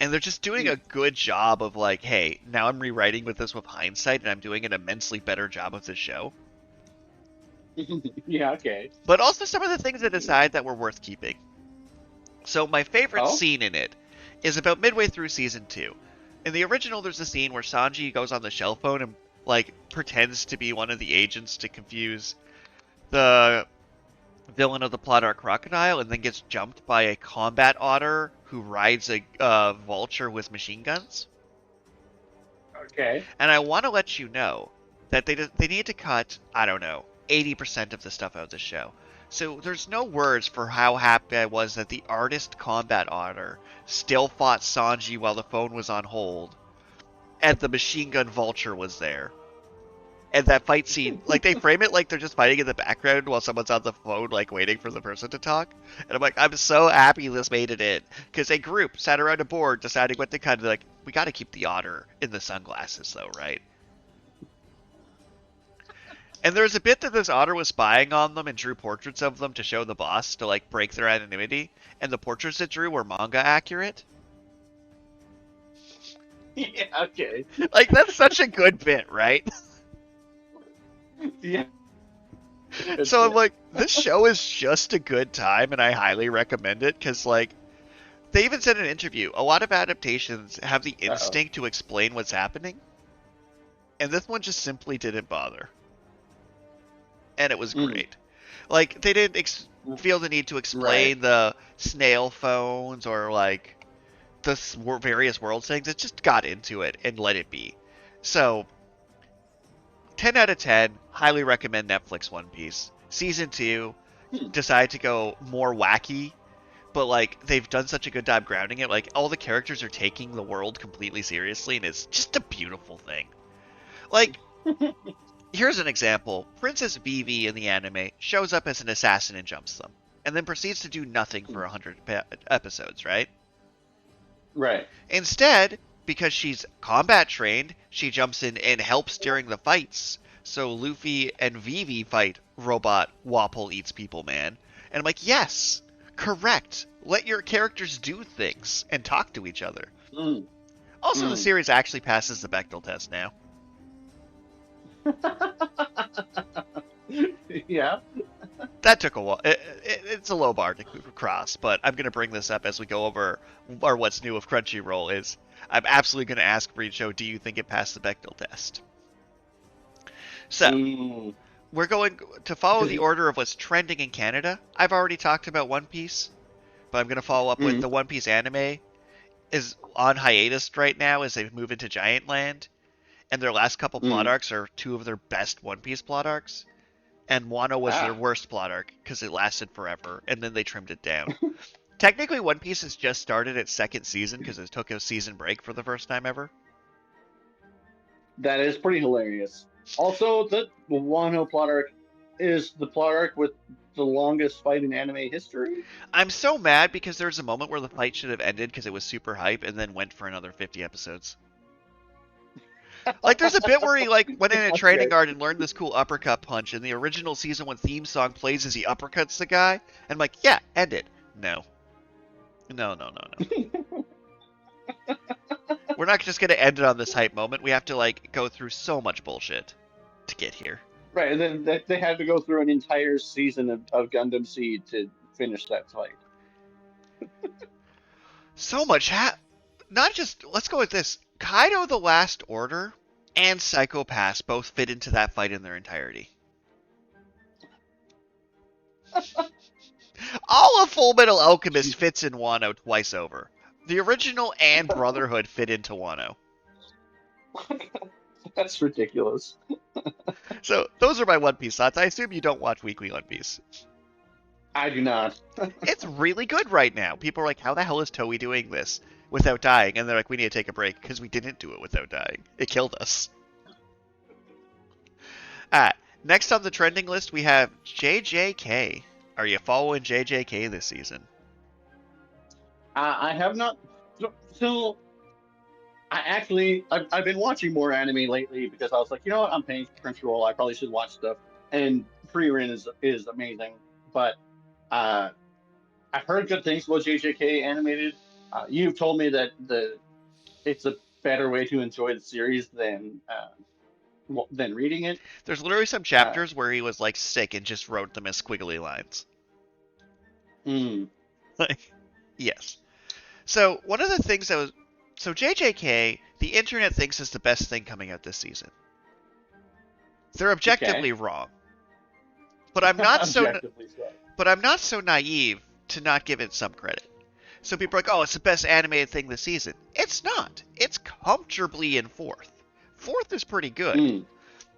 And they're just doing Hmm. a good job of like, hey, now I'm rewriting with this with hindsight and I'm doing an immensely better job of this show. Yeah. Okay. But also some of the things they decide that were worth keeping. So my favorite Oh. scene in it is about midway through season 2. In the original, there's a scene where Sanji goes on the shell phone and like pretends to be one of the agents to confuse the villain of the plot arc Crocodile, and then gets jumped by a combat otter who rides a vulture with machine guns. Okay. And I want to let you know that they need to cut, I don't know, 80% of the stuff out of the show. So there's no words for how happy I was that the artist combat otter still fought Sanji while the phone was on hold, and the machine gun vulture was there. And that fight scene, like they frame it like they're just fighting in the background while someone's on the phone, like waiting for the person to talk. And I'm like, I'm so happy this made it in, because a group sat around a board deciding what to cut. Like, we got to keep the otter in the sunglasses, though, right? And there's a bit that this otter was spying on them and drew portraits of them to show the boss to like break their anonymity. And the portraits it drew were manga accurate. Yeah. Okay. Like that's such a good bit, right? Yeah. So I'm like, this show is just a good time, and I highly recommend it because like they even said in an interview, a lot of adaptations have the instinct to explain what's happening, and this one just simply didn't bother. And it was great. Like they didn't feel the need to explain the snail phones or like the various world things. It just got into it and let it be. So 10 out of 10, highly recommend Netflix One Piece. Season 2 decided to go more wacky, but like they've done such a good job grounding it. Like all the characters are taking the world completely seriously, and it's just a beautiful thing. Like Here's an example. Princess Vivi in the anime shows up as an assassin and jumps them, and then proceeds to do nothing for 100 episodes, right? Right. Instead, because she's combat trained, she jumps in and helps during the fights. So Luffy and Vivi fight Robot Wapol Eats People Man. And I'm like, yes, correct. Let your characters do things and talk to each other. Also, the series actually passes the Bechdel test now. Yeah. That took a while. It's a low bar to cross, but I'm going to bring this up as we go over our what's new of Crunchyroll is I'm absolutely going to ask Richo, do you think it passed the Bechdel test? So, we're going to follow the order of what's trending in Canada. I've already talked about One Piece, but I'm going to follow up with the One Piece anime is on hiatus right now as they move into Giant Land, and their last couple plot arcs are two of their best One Piece plot arcs. And Wano was their worst plot arc because it lasted forever, and then they trimmed it down. Technically, One Piece has just started its second season because it took a season break for the first time ever. That is pretty hilarious. Also, the Wano plot arc is the plot arc with the longest fight in anime history. I'm so mad because there's a moment where the fight should have ended because it was super hype and then went for another 50 episodes. Like, there's a bit where he, like, went in a training guard and learned this cool uppercut punch, and the original Season 1 theme song plays as he uppercuts the guy, and I'm like, yeah, end it. No. No. We're not just going to end it on this hype moment. We have to, like, go through so much bullshit to get here. Right, and then they had to go through an entire season of Gundam Seed to finish that fight. So much not just, let's go with this. Kaido the Last Order and Psycho Pass both fit into that fight in their entirety. All of Full Metal Alchemist fits in Wano twice over. The original and Brotherhood fit into Wano. That's ridiculous. So, those are my One Piece thoughts. I assume you don't watch Weekly One Piece. I do not. It's really good right now. People are like, how the hell is Toei doing this without dying? And they're like, we need to take a break because we didn't do it without dying. It killed us. Next on the trending list, we have JJK. Are you following JJK this season? I have not. So, I've been watching more anime lately because I was like, you know what, I'm paying for Crunchyroll. I probably should watch stuff. And Frieren is amazing. But I've heard good things about JJK animated. You've told me that it's a better way to enjoy the series than reading it. There's literally some chapters where he was like sick and just wrote them as squiggly lines. Like, yes. So one of the things that was JJK, the internet thinks is the best thing coming out this season. They're objectively wrong. But I'm not I'm not so naive to not give it some credit. So people are like, oh, it's the best animated thing this season. It's not. It's comfortably in fourth. Fourth is pretty good.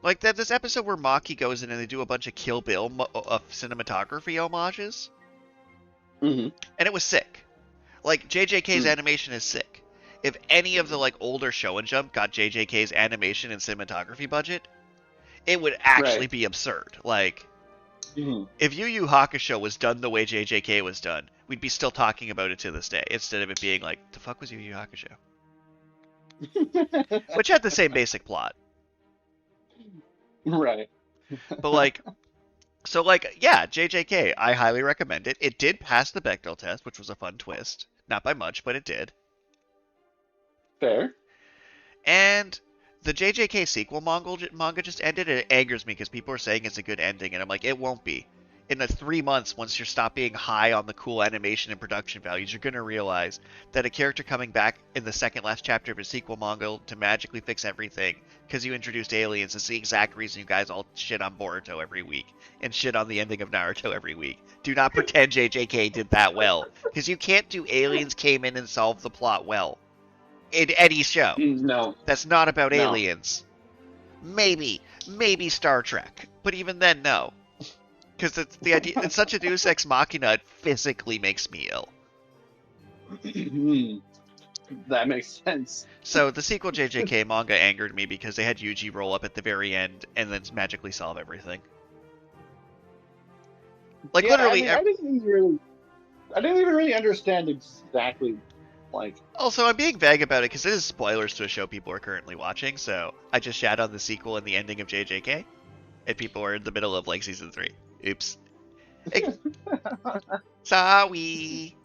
Like this episode where Maki goes in and they do a bunch of Kill Bill cinematography homages. And it was sick. Like, JJK's animation is sick. If any of the, like, older Shonen Jump got JJK's animation and cinematography budget, it would actually be absurd. Like, if Yu Yu Hakusho was done the way JJK was done, we'd be still talking about it to this day, instead of it being like, the fuck was Yu Yu Hakusho? Which had the same basic plot. Right. But, like, so, like, yeah, JJK, I highly recommend it. It did pass the Bechdel test, which was a fun twist. Not by much, but it did. Fair. And the JJK sequel manga just ended, and it angers me because people are saying it's a good ending, and I'm like, it won't be. In the 3 months, once you stop being high on the cool animation and production values, you're going to realize that a character coming back in the second last chapter of a sequel manga to magically fix everything because you introduced aliens is the exact reason you guys all shit on Boruto every week and shit on the ending of Naruto every week. Do not pretend JJK did that well, because you can't do aliens came in and solved the plot well in any show. No. That's not about aliens. Maybe Star Trek, but even then, no. Because it's the idea. It's such a Deus Ex Machina. It physically makes me ill. That makes sense. So the sequel JJK manga angered me because they had Yuji roll up at the very end and then magically solve everything. Like Yeah, literally. I didn't even really understand exactly, like. Also, I'm being vague about it because it is spoilers to a show people are currently watching. So I just shat on the sequel and the ending of JJK, and people are in the middle of like season 3. Oops. Sorry.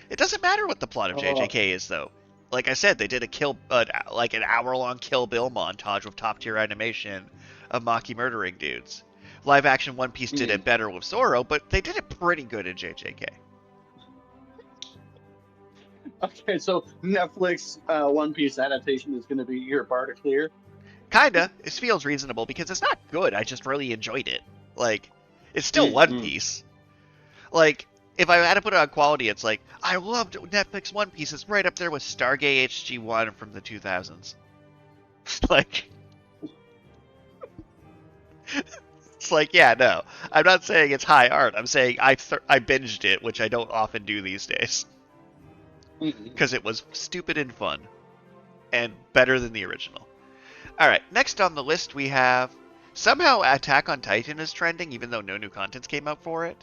It doesn't matter what the plot of JJK is, though. Like I said, they did like an hour-long Kill Bill montage with top-tier animation of Maki murdering dudes. Live-action One Piece did it better with Zoro, but they did it pretty good in JJK. Okay, so Netflix One Piece adaptation is going to be your bar to clear? Kinda. It feels reasonable because it's not good. I just really enjoyed it. Like, it's still One Piece. Like, if I had to put it on quality, it's like, I loved Netflix One Piece. It's right up there with Stargate HG1 from the 2000s. Like, it's like, yeah, no. I'm not saying it's high art. I'm saying I binged it, which I don't often do these days. Because it was stupid and fun. And better than the original. Alright, next on the list we have... Somehow Attack on Titan is trending, even though no new contents came out for it.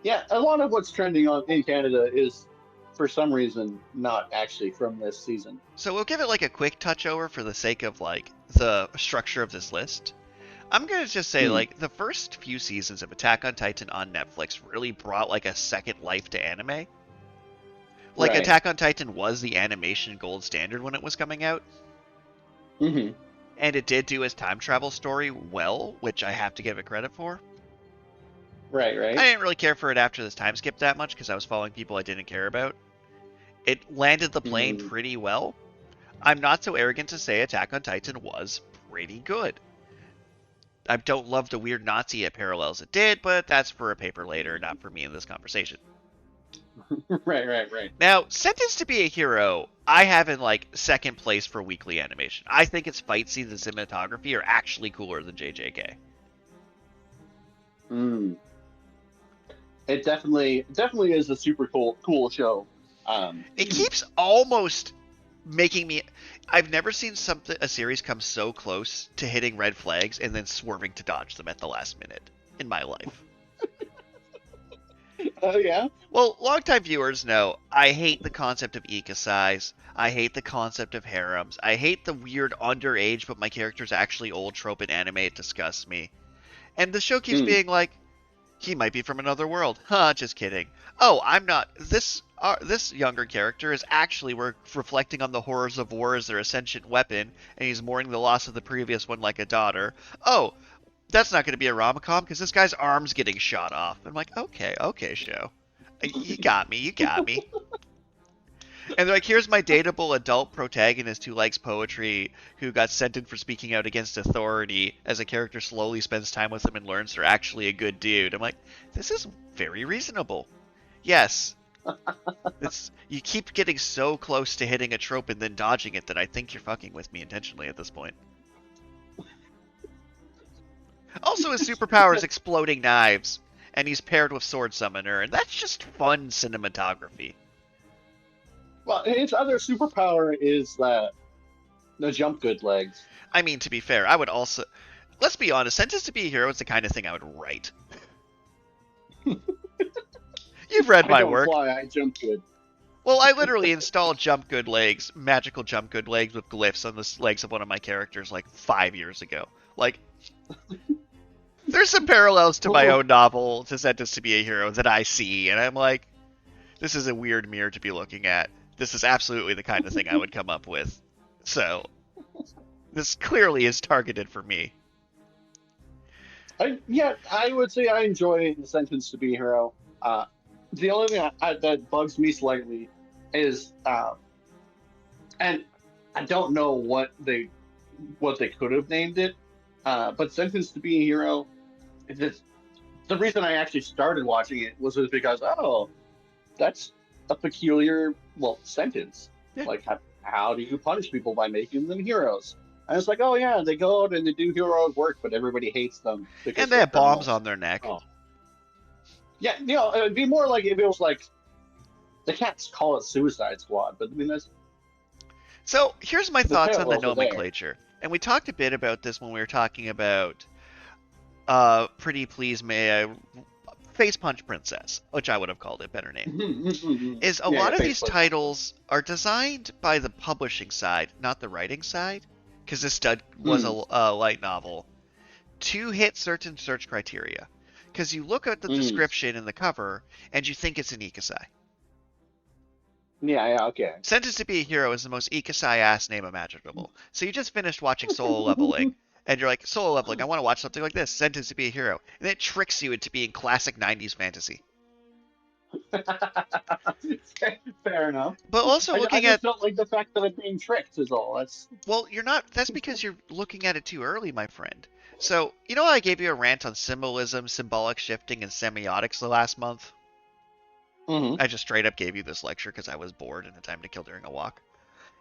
Yeah, a lot of what's trending in Canada is, for some reason, not actually from this season. So we'll give it like a quick touch over for the sake of like the structure of this list. I'm gonna just say like the first few seasons of Attack on Titan on Netflix really brought like a second life to anime. Like right. Attack on Titan was the animation gold standard when it was coming out. Mm-hmm. And it did do its time travel story well, which I have to give it credit for. Right. I didn't really care for it after this time skip that much because I was following people I didn't care about. It landed the plane pretty well. I'm not so arrogant to say Attack on Titan was pretty good. I don't love the weird Nazi parallels it did, but that's for a paper later, not for me in this conversation. Right. Now, Sentenced to be a Hero, I have in like second place for weekly animation. I think its fight scenes and cinematography are actually cooler than JJK. It definitely is a super cool show. It keeps almost making me... I've never seen a series come so close to hitting red flags and then swerving to dodge them at the last minute in my life. Oh, yeah? Well, longtime viewers know I hate the concept of ikasais. I hate the concept of harems. I hate the weird underage but my character's actually old trope in anime. It disgusts me. And the show keeps being like, he might be from another world. Huh, just kidding. Oh, I'm not. This younger character is actually reflecting on the horrors of war as their ascension weapon, and he's mourning the loss of the previous one like a daughter. Oh, that's not going to be a rom-com because this guy's arm's getting shot off. I'm like, okay, show. You got me. And they're like, here's my dateable adult protagonist who likes poetry, who got sentenced for speaking out against authority, as a character slowly spends time with him and learns they're actually a good dude. I'm like, this is very reasonable. Yes. You keep getting so close to hitting a trope and then dodging it that I think you're fucking with me intentionally at this point. Also, his superpower is exploding knives, and he's paired with Sword Summoner, and that's just fun cinematography. Well, his other superpower is the jump good legs. I mean, to be fair, I would also... Let's be honest, Sentenced to be a Hero is the kind of thing I would write. You've read my work. I jump good. Well, I literally installed jump good legs, magical jump good legs with glyphs on the legs of one of my characters like 5 years ago. Like, there's some parallels to my own novel, to Sentenced to be a Hero, that I see, and I'm like, this is a weird mirror to be looking at. This is absolutely the kind of thing I would come up with. So, this clearly is targeted for me. I would say I enjoy the Sentenced to be a Hero. The only thing that bugs me slightly is, and I don't know what they could have named it, but Sentenced to be a Hero, the reason I actually started watching it was because, that's a peculiar, sentence. Yeah. Like, how do you punish people by making them heroes? And it's like, oh yeah, they go out and they do heroic work, but everybody hates them. And they have bombs on their neck. Oh. Yeah, it'd be more like if it was like, They can't call it Suicide Squad, but I mean that's So here's my the thoughts on the parallels are there. nomenclature. And we talked a bit about this when we were talking about Pretty Please May I Face Punch Princess, which I would have called it better name. Is a Yeah, lot of these Facebook. titles are designed by the publishing side, not the writing side, because this was a light novel, to hit certain search criteria. Because you look at the description and the cover, and you think it's an ikusai. Yeah, okay. Sentenced to be a Hero is the most ikusai-ass name imaginable. So you just finished watching Solo Leveling, and you're like, Solo Leveling, I want to watch something like this, Sentenced to be a Hero. And it tricks you into being classic 90s fantasy. Fair enough. But also I just don't like the fact that I'm being tricked is all. Well, you're not... That's because you're looking at it too early, my friend. So, you know how I gave you a rant on symbolism, symbolic shifting, and semiotics the last month? Mm-hmm. I just straight up gave you this lecture because I was bored and had time to kill during a walk.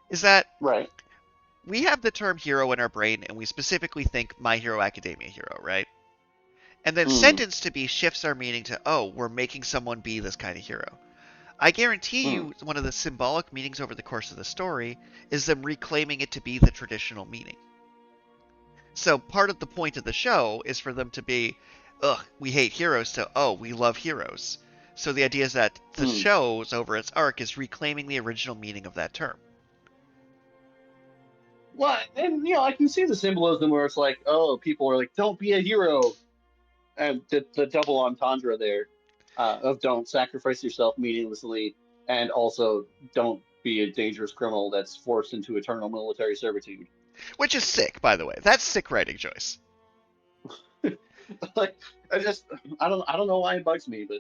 Is that... Right. We have the term hero in our brain, and we specifically think My Hero Academia hero, right? And then sentenced to be shifts our meaning to, oh, we're making someone be this kind of hero. I guarantee you one of the symbolic meanings over the course of the story is them reclaiming it to be the traditional meaning. So part of the point of the show is for them to be, ugh, we hate heroes, to, oh, we love heroes. So the idea is that the show's over its arc is reclaiming the original meaning of that term. Well, and I can see the symbolism where it's like, oh, people are like, don't be a hero. And the double entendre there of don't sacrifice yourself meaninglessly, and also don't be a dangerous criminal that's forced into eternal military servitude. Which is sick, by the way. That's sick writing choice. Like, I don't know why it bugs me, but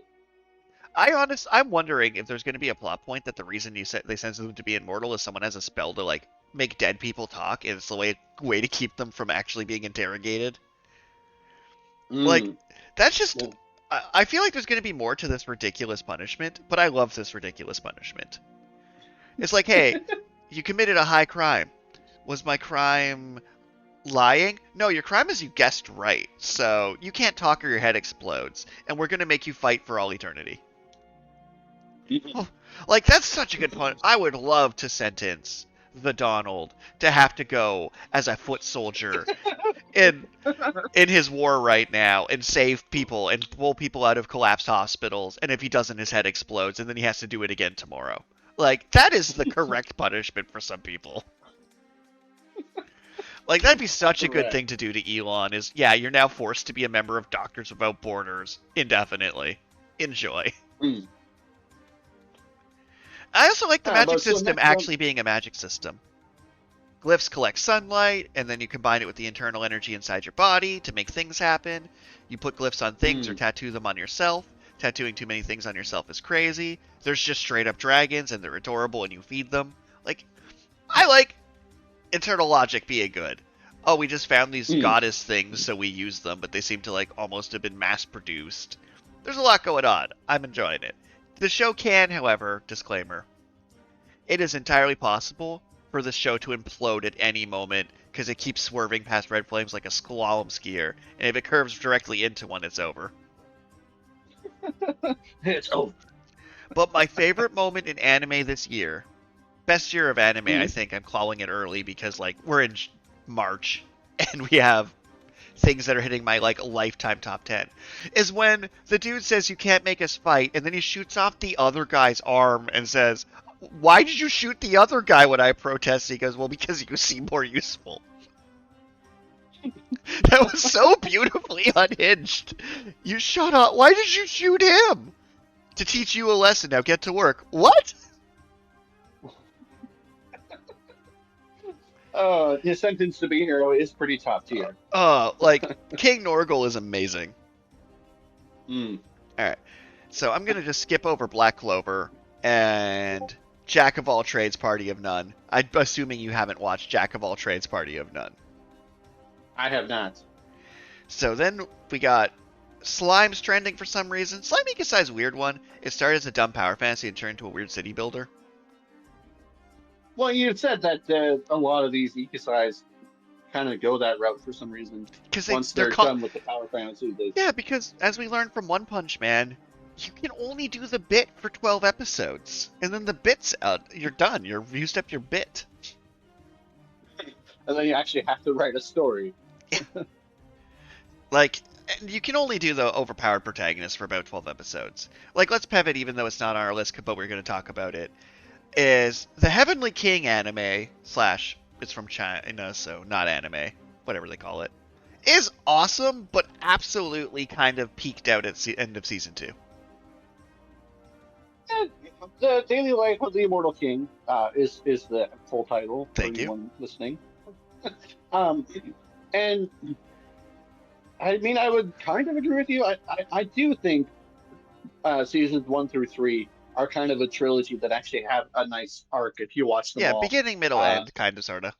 I'm wondering if there's going to be a plot point that the reason they sentence them to be immortal is someone has a spell to like make dead people talk, and it's the way to keep them from actually being interrogated. Like, that's just... Well, I feel like there's going to be more to this ridiculous punishment, but I love this ridiculous punishment. It's like, hey, you committed a high crime. Was my crime lying? No, your crime is you guessed right. So you can't talk or your head explodes, and we're going to make you fight for all eternity. Like, that's such a good point. I would love to sentence the Donald to have to go as a foot soldier in his war right now and save people and pull people out of collapsed hospitals, and if he doesn't, his head explodes, and then he has to do it again tomorrow. Like, that is the correct punishment for some people. Like, that'd be such a good thing to do to Elon is, yeah, you're now forced to be a member of Doctors Without Borders indefinitely. Enjoy. I also like the magic system actually being a magic system. Glyphs collect sunlight, and then you combine it with the internal energy inside your body to make things happen. You put glyphs on things or tattoo them on yourself. Tattooing too many things on yourself is crazy. There's just straight up dragons, and they're adorable, and you feed them. Like, I like internal logic being good. Oh, we just found these goddess things, so we use them, but they seem to like almost have been mass-produced. There's a lot going on. I'm enjoying it. The show can, however, disclaimer, it is entirely possible for the show to implode at any moment because it keeps swerving past red flames like a slalom skier, and if it curves directly into one, it's over. It's over. But my favorite moment in anime this year, best year of anime, I think, I'm calling it early because like we're in March and we have things that are hitting my like lifetime top 10, is when the dude says you can't make us fight, and then he shoots off the other guy's arm and says, why did you shoot the other guy when I protest? He goes, well, because you seem more useful. That was so beautifully unhinged. You shot off. Why did you shoot him? To teach you a lesson. Now get to work. What? His sentence to be a hero is pretty top tier. Like, King Norgal is amazing. Alright. So I'm going to just skip over Black Clover and Jack of All Trades Party of None. I'm assuming you haven't watched Jack of All Trades Party of None. I have not. So then we got Slime's trending for some reason. Slime Ikusai's a weird one. It started as a dumb power fantasy and turned into a weird city builder. Well, you had said that a lot of these Ikusais kind of go that route for some reason. Once they're done with the power fantasy. Yeah, because as we learned from One Punch Man, you can only do the bit for 12 episodes, and then the bit's out. You're done. You've used up your bit. And then you actually have to write a story. Like, you can only do the overpowered protagonist for about 12 episodes. Like, let's pivot, even though it's not on our list, but we're going to talk about it. Is the Heavenly King anime slash it's from China, so not anime, whatever they call it, is awesome, but absolutely kind of peaked out at end of season 2. The Daily Life of the Immortal King is the full title for Thank you. anyone listening. And I mean, I would kind of agree with you. I do think seasons 1 through 3 are kind of a trilogy that actually have a nice arc if you watch them all. Beginning, middle, end, kind of, sort of.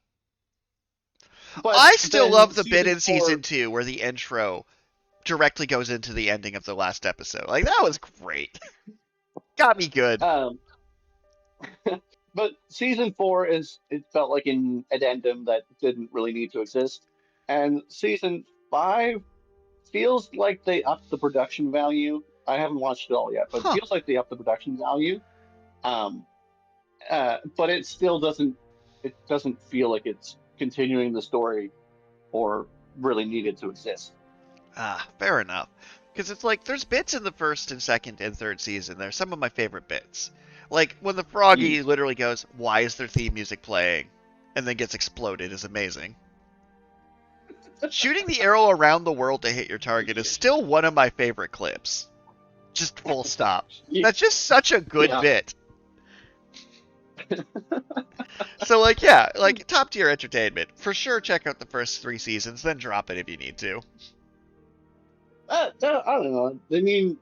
But I still love the bit in 4, season 2 where the intro directly goes into the ending of the last episode. Like, that was great. Got me good. But season 4 it felt like an addendum that didn't really need to exist. And season 5 feels like they upped the production value. I haven't watched it all yet, but it feels like they upped the production value. But it still doesn't feel like it's continuing the story or really needed to exist. Fair enough. Because it's like, there's bits in the first and second and third season. They're some of my favorite bits. Like, when the froggy literally goes, "Why is their theme music playing?" and then gets exploded is amazing. Shooting the arrow around the world to hit your target is still one of my favorite clips. Just full stop. That's just such a good bit. So, like, yeah, like, top tier entertainment. For sure, check out the first 3 seasons, then drop it if you need to. I don't know. I mean,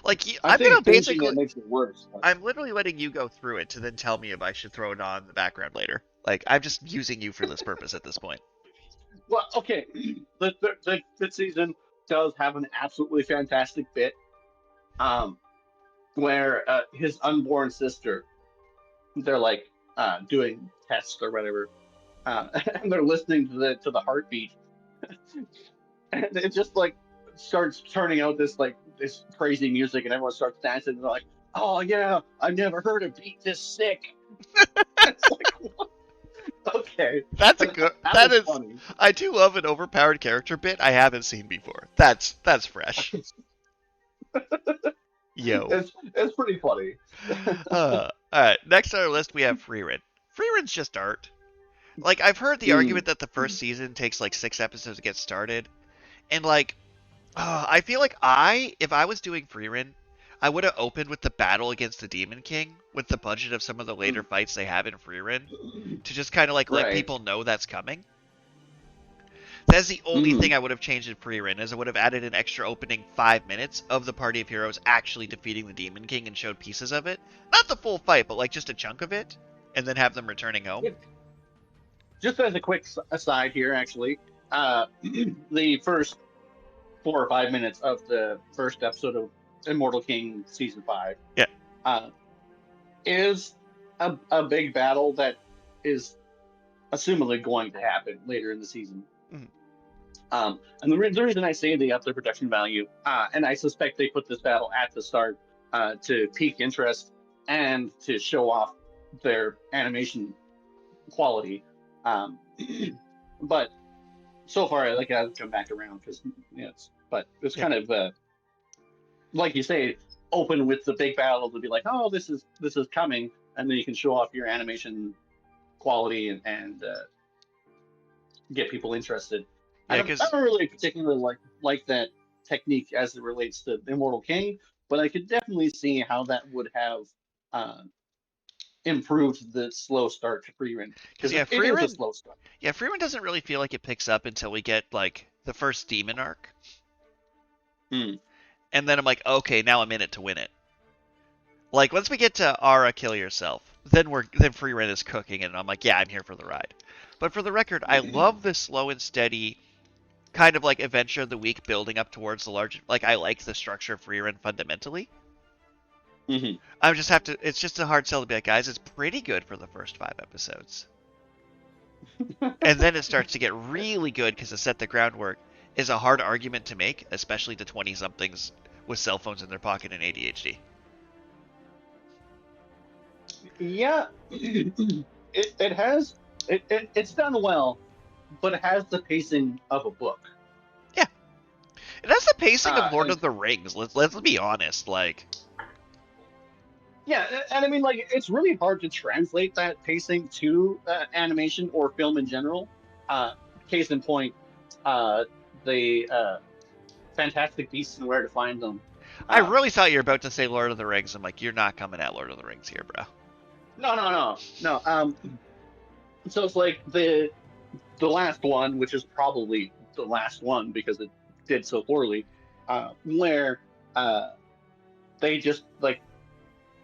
like, I'm gonna basically. It makes it worse. I'm literally letting you go through it to then tell me if I should throw it on in the background later. Like, I'm just using you for this purpose at this point. Well, okay. The fifth season does have an absolutely fantastic bit, where his unborn sister, they're like doing tests or whatever, and they're listening to the heartbeat, and it just like starts turning out this crazy music, and everyone starts dancing. And they're like, "Oh yeah, I've never heard a beat this sick." It's like, what? Okay, that's a good. That is funny. I do love an overpowered character bit I haven't seen before. That's fresh. Yo, it's pretty funny. All right, next on our list we have Frieren. Frieren's just art. Like, I've heard the argument that the first season takes like 6 episodes to get started, and like, I feel like if I was doing Frieren, I would have opened with the battle against the Demon King with the budget of some of the later fights they have in Frieren to just kind of like let people know that's coming. That's the only thing I would have changed in Frieren, is I would have added an extra opening 5 minutes of the party of heroes actually defeating the Demon King and showed pieces of it. Not the full fight, but like just a chunk of it, and then have them returning home. Just as a quick aside here, actually, the first 4 or 5 minutes of the first episode of Immortal King Season 5 is a big battle that is assumedly going to happen later in the season. And the reason I say they up their production value, and I suspect they put this battle at the start to pique interest and to show off their animation quality. But so far, I have come back around because it's kind of like you say, open with the big battle to be like, oh, this is coming, and then you can show off your animation quality and get people interested. I don't really particularly like that technique as it relates to Immortal King, but I could definitely see how that would have improved the slow start to Frieren. Because it is a slow start. Yeah, Frieren doesn't really feel like it picks up until we get like the first demon arc. And then I'm like, okay, now I'm in it to win it. Like, once we get to Ara Kill Yourself, then Frieren is cooking, and I'm like, yeah, I'm here for the ride. But for the record, I love this slow and steady kind of like adventure of the week building up towards the large. Like, I like the structure of Frieren fundamentally. It's just a hard sell to be like, guys, it's pretty good for the first 5 episodes. And then it starts to get really good because to set the groundwork is a hard argument to make, especially to 20-somethings with cell phones in their pocket and ADHD. Yeah, it's done well, but it has the pacing of a book. Yeah, it has the pacing of Lord and, of the Rings. Let's be honest. Like, yeah, and I mean, like, it's really hard to translate that pacing to animation or film in general. Uh, Case in point, uh, the Fantastic Beasts and Where to Find Them. I Uh, really thought you were about to say Lord of the Rings. I'm like, you're not coming at Lord of the Rings here, bro. no. So it's like the last one, which is probably the last one because it did so poorly, where they just like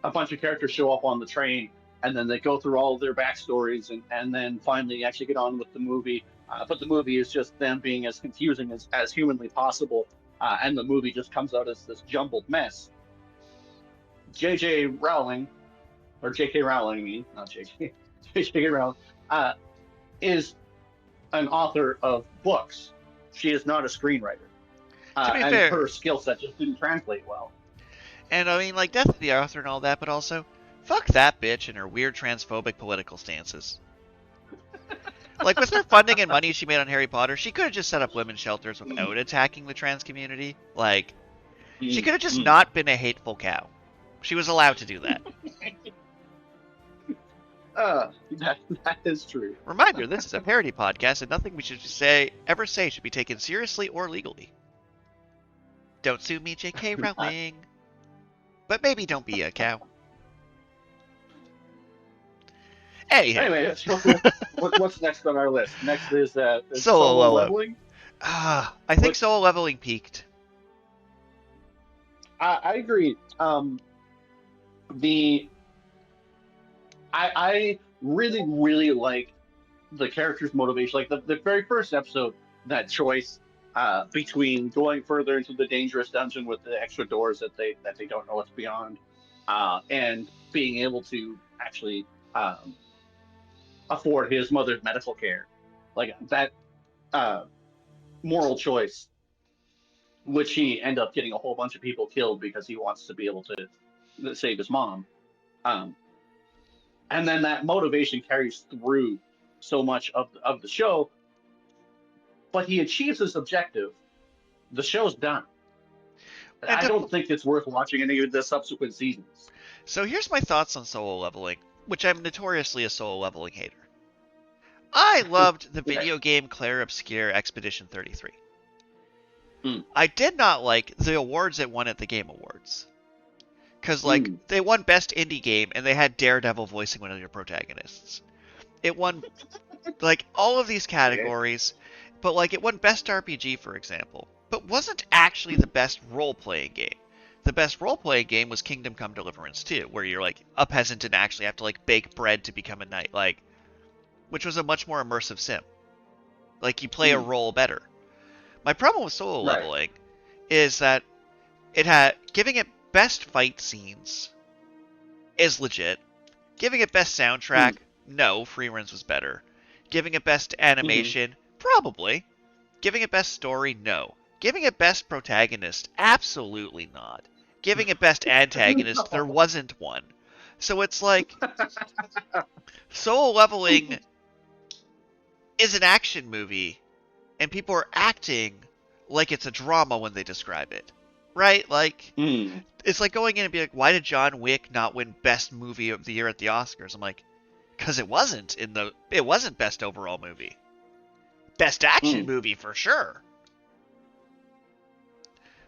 a bunch of characters show up on the train and then they go through all of their backstories and then finally actually get on with the movie. But the movie is just them being as confusing as humanly possible, and the movie just comes out as this jumbled mess. J.J. Rowling, or J.K. Rowling, I mean, not J.J. J.K. Rowling, is an author of books. She is not a screenwriter. To be and fair, her skill set just didn't translate well. and I mean, like, death of the author and all that, but also, fuck that bitch and her weird transphobic political stances. Like, with her funding and money she made on Harry Potter, she could have just set up women's shelters without attacking the trans community. Like, she could have just not been a hateful cow. She was allowed to do that. That is true. Reminder, this is a parody podcast, and nothing we should ever say should be taken seriously or legally. Don't sue me, J.K. Rowling. But maybe don't be a cow. Anyway, what's next on our list? Next is Solo leveling. I think solo leveling peaked. I agree. I really, really like the character's motivation. Like the very first episode, that choice between going further into the dangerous dungeon with the extra doors that they don't know what's beyond, and being able to actually afford his mother's medical care, like that moral choice, which he end up getting a whole bunch of people killed because he wants to be able to save his mom. And then that motivation carries through so much of the show, but he achieves his objective. The show's done. I don't think it's worth watching any of the subsequent seasons. So here's my thoughts on solo leveling, which I'm notoriously a solo leveling hater. I loved the video game Clair Obscure Expedition 33. I did not like the awards it won at the Game Awards. Because, like, they won Best Indie Game, and they had Daredevil voicing one of your protagonists. It won, like, all of these categories, but, like, it won Best RPG, for example, but wasn't actually the best role-playing game. The best role-playing game was Kingdom Come Deliverance 2, where you're, like, a peasant and actually have to, like, bake bread to become a knight, like, which was a much more immersive sim. Like, you play a role better. My problem with solo leveling is that it had, giving it best fight scenes is legit. Giving it best soundtrack, no, Frieren's was better. Giving it best animation, probably. Giving it best story, no. Giving it best protagonist, absolutely not. Giving it best antagonist, there wasn't one. So it's like, solo leveling is an action movie, and people are acting like it's a drama when they describe it. Right? Like, it's like going in and be like, why did John Wick not win Best Movie of the Year at the Oscars? I'm like, because it wasn't Best Overall Movie. Best Action Movie for sure.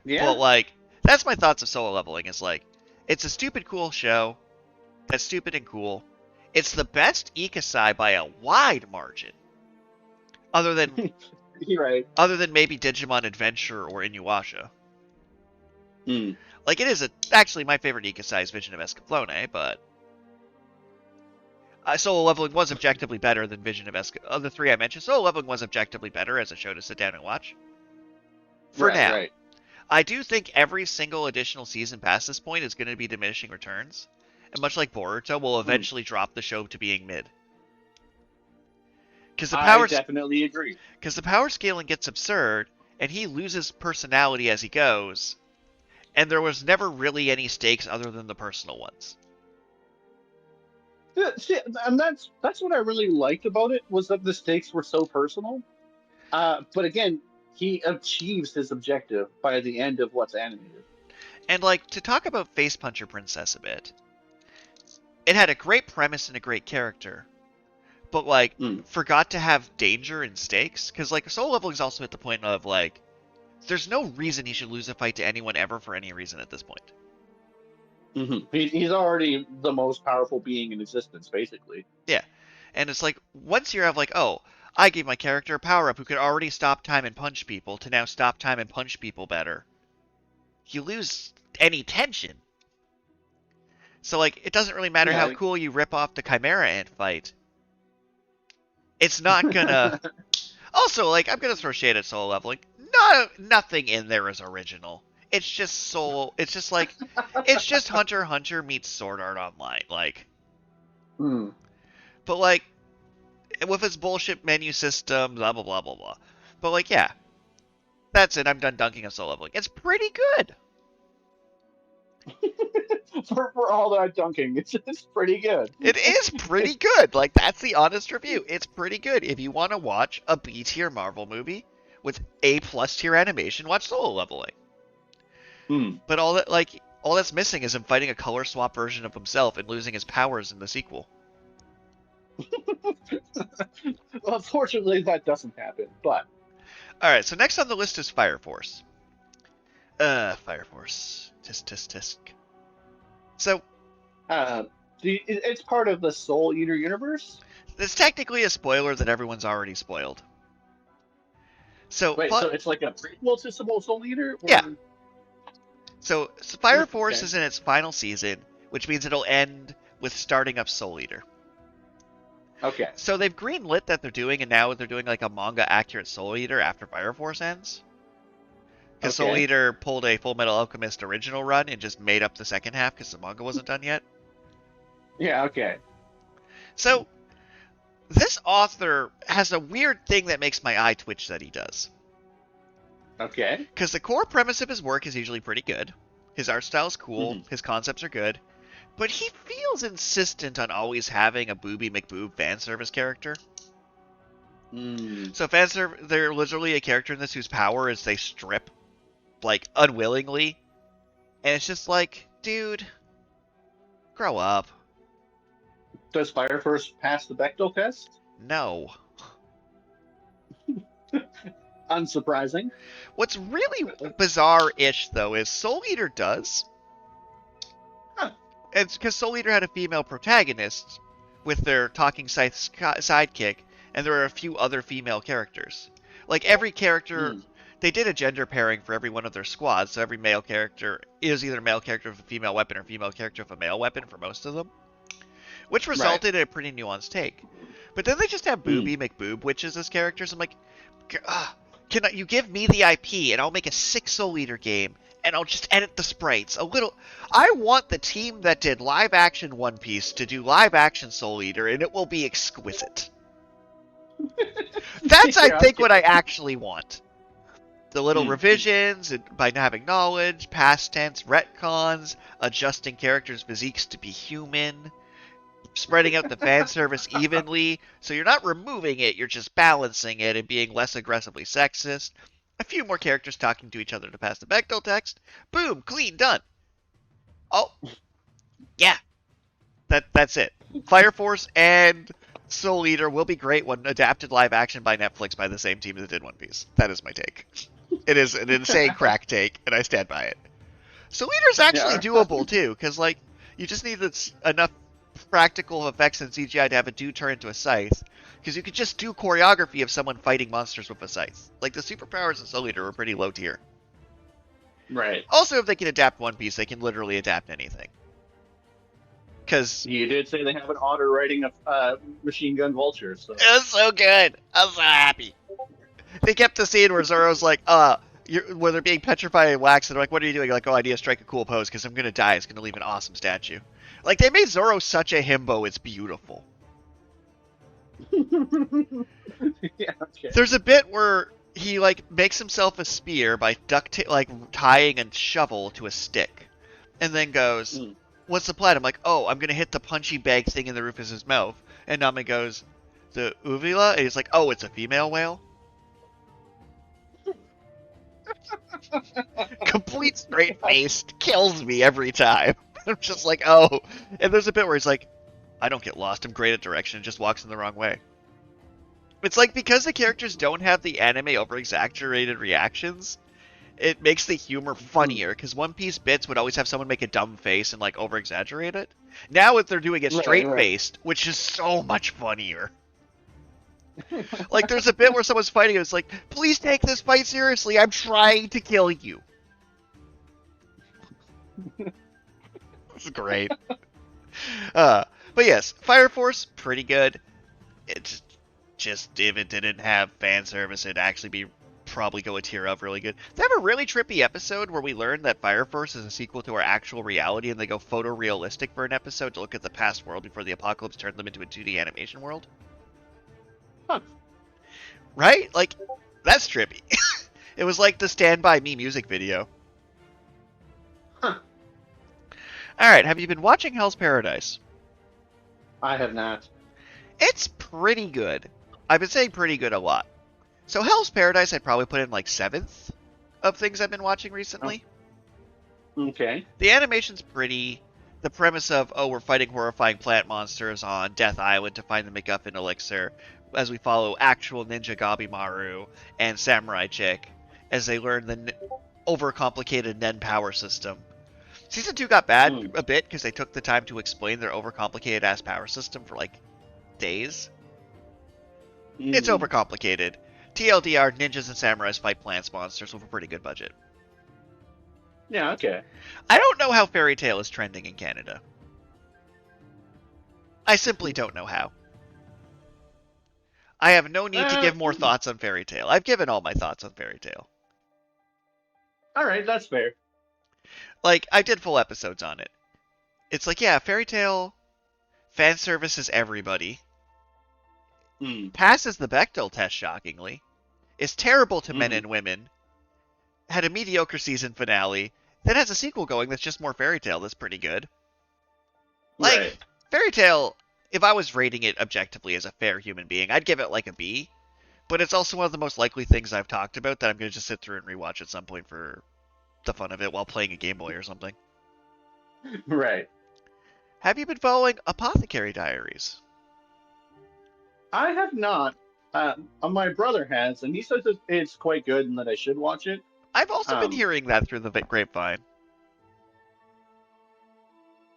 Yeah. But, like, that's my thoughts of solo leveling. It's like, it's a stupid cool show that's stupid and cool. It's the best Ikusai by a wide margin. Other than You're right. Other than maybe Digimon Adventure or Inuyasha. Like, it is actually my favorite Ikusai is Vision of Escaflowne, but solo leveling was objectively better than Vision of Escaflowne. Of the three I mentioned, solo leveling was objectively better as a show to sit down and watch. For now. Right. I do think every single additional season past this point is going to be diminishing returns. And much like Boruto, will eventually drop the show to being mid. I definitely agree. Because the power scaling gets absurd, and he loses personality as he goes. and there was never really any stakes other than the personal ones. Yeah, see, and that's what I really liked about it, was that the stakes were so personal. But again, he achieves his objective by the end of what's animated. And, like, to talk about Face Puncher Princess a bit, it had a great premise and a great character, but, like, forgot to have danger and stakes, because, like, Soul Leveling is also at the point of, like, there's no reason he should lose a fight to anyone ever for any reason at this point. He's already the most powerful being in existence, basically. Yeah. And it's like, once you have, like, oh, I gave my character a power-up who could already stop time and punch people to now stop time and punch people better, you lose any tension. So, like, it doesn't really matter how cool you rip off the Chimera Ant fight. It's not gonna... Also, like, I'm gonna throw shade at Soul Leveling. Nothing in there is original. It's just it's just like, it's just Hunter x Hunter meets Sword Art Online, like. But, like, with its bullshit menu system, blah, blah, blah, blah, blah. But, like, yeah. That's it, I'm done dunking on Soul Leveling. It's pretty good! for all that dunking, it's pretty good. It is pretty good! Like, that's the honest review. It's pretty good. If you want to watch a B-tier Marvel movie with A+ tier animation, watch Soul Leveling. But all that's missing is him fighting a color swap version of himself and losing his powers in the sequel. Well, unfortunately, that doesn't happen, but... Alright, so next on the list is Fire Force. Fire Force. Tisk. So... it's part of the Soul Eater universe? It's technically a spoiler that everyone's already spoiled. So... Wait, so it's like a prequel to Soul Eater? Or... Yeah. So Fire Force is in its final season, which means it'll end with starting up Soul Eater. Okay. So they've greenlit that they're doing, and now they're doing like a manga-accurate Soul Eater after Fire Force ends. Because Soul Eater pulled a Full Metal Alchemist original run and just made up the second half because the manga wasn't done yet. Yeah, okay. So, this author has a weird thing that makes my eye twitch that he does. Okay. Because the core premise of his work is usually pretty good. His art style is cool. His concepts are good. But he feels insistent on always having a Booby McBoob fan service character. So they're literally a character in this whose power is they strip, like, unwillingly. And it's just like, dude, grow up. Does Fire Force pass the Bechdel test? No. Unsurprising. What's really bizarre-ish, though, is Soul Eater does. Huh. It's because Soul Eater had a female protagonist with their talking sidekick, and there are a few other female characters. Like, every character... They did a gender pairing for every one of their squads, so every male character is either a male character with a female weapon or female character with a male weapon for most of them. Which resulted in a pretty nuanced take. But then they just have Booby McBoob witches as characters. I'm like, can you give me the IP and I'll make a 6 Soul Eater game and I'll just edit the sprites a little. I want the team that did live action One Piece to do live action Soul Eater, and it will be exquisite. That's, I think, what I actually want. The little revisions, and by having knowledge, past tense, retcons, adjusting characters' physiques to be human, spreading out the fan service evenly, so you're not removing it, you're just balancing it and being less aggressively sexist. A few more characters talking to each other to pass the Bechdel text. Boom, clean, done. Oh, yeah. That's it. Fire Force and Soul Eater will be great when adapted live action by Netflix by the same team that did One Piece. That is my take. It is an insane crack take, and I stand by it. Soul Eater's actually doable, too, because, like, you just need enough practical effects in CGI to have a dude turn into a scythe, because you could just do choreography of someone fighting monsters with a scythe. Like, the superpowers in Soul Eater were pretty low tier. Right. Also, if they can adapt One Piece, they can literally adapt anything. Because you did say they have an otter riding a machine gun vulture. So. It was so good. I was so happy. They kept the scene where Zoro's like, where they're being petrified and waxed, and they're like, what are you doing? Like, oh, I need to strike a cool pose because I'm going to die. It's going to leave an awesome statue. Like, they made Zoro such a himbo, it's beautiful. Yeah, okay. There's a bit where he like makes himself a spear by tying a shovel to a stick, and then goes, "What's the plan?" I'm like, "Oh, I'm gonna hit the punchy bag thing in the roof of his mouth." And Nami goes, "The uvula," and he's like, "Oh, it's a female whale." Complete straight faced kills me every time. I'm just like, oh. And there's a bit where he's like, "I don't get lost. I'm great at direction." Just walks in the wrong way. It's like because the characters don't have the anime over exaggerated reactions, it makes the humor funnier. Because One Piece bits would always have someone make a dumb face and like over exaggerate it. Now if they're doing it straight faced, which is so much funnier. Like there's a bit where someone's fighting and it's like, "Please take this fight seriously. I'm trying to kill you." It's great. But yes, Fire Force, pretty good. It's just if it didn't have fan service, it'd actually be probably go a tier up really good. They have a really trippy episode where we learn that Fire Force is a sequel to our actual reality, and they go photorealistic for an episode to look at the past world before the apocalypse turned them into a 2D animation world. Huh. Right? Like, that's trippy. It was like the Stand By Me music video. Huh. Alright, have you been watching Hell's Paradise? I have not. It's pretty good. I've been saying pretty good a lot. So Hell's Paradise I'd probably put in like 7th of things I've been watching recently. Oh. Okay. The animation's pretty. The premise of, oh, we're fighting horrifying plant monsters on Death Island to find the MacGuffin elixir, as we follow actual ninja Gabimaru and Samurai Chick as they learn the overcomplicated Nen power system. Season 2 got bad a bit because they took the time to explain their overcomplicated ass power system for like days. It's overcomplicated. TLDR, ninjas and samurais fight plants monsters with a pretty good budget. Yeah, okay. I don't know how Fairy Tail is trending in Canada. I simply don't know how. I have no need to give more thoughts on Fairy Tail. I've given all my thoughts on Fairy Tail. Alright, that's fair. Like, I did full episodes on it. It's like, yeah, Fairy Tail fan service is everybody. Passes the Bechdel test, shockingly. Is terrible to men and women. Had a mediocre season finale. Then has a sequel going that's just more Fairy Tail that's pretty good. Like, right. Fairy Tail, if I was rating it objectively as a fair human being, I'd give it like a B. But it's also one of the most likely things I've talked about that I'm going to just sit through and rewatch at some point for the fun of it while playing a Game Boy or something. Right. Have you been following Apothecary Diaries? I have not. My brother has, and he says it's quite good and that I should watch it. I've also been hearing that through the grapevine.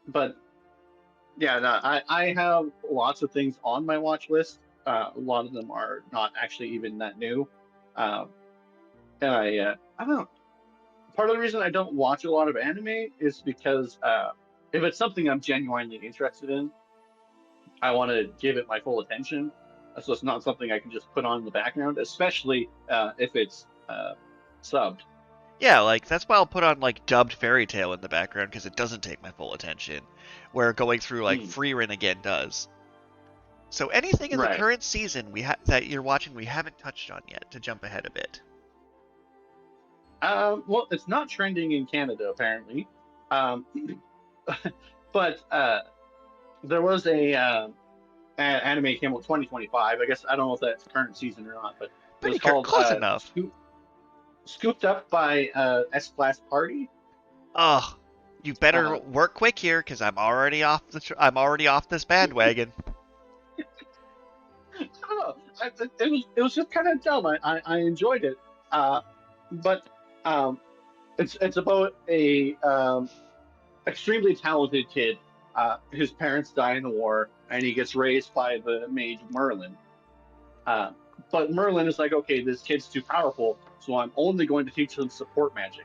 But, yeah, no, I have lots of things on my watch list. A lot of them are not actually even that new. And I don't know. Part of the reason I don't watch a lot of anime is because if it's something I'm genuinely interested in, I want to give it my full attention. So it's not something I can just put on in the background, especially if it's subbed. Yeah, like, that's why I'll put on, like, dubbed Fairy Tail in the background, because it doesn't take my full attention, where going through, like, Frieren again does. So anything in the current season that you're watching we haven't touched on yet, to jump ahead a bit? Well, it's not trending in Canada, apparently. But there was an anime came out 2025. I guess I don't know if that's current season or not, but it was called close enough. Scooped Up by S-Class Party. Oh, you better work quick here because I'm already off this bandwagon. I don't know. It was just kind of dumb. I enjoyed it, but it's about a extremely talented kid. His parents die in the war, and he gets raised by the mage Merlin. But Merlin is like, okay, this kid's too powerful, so I'm only going to teach them support magic.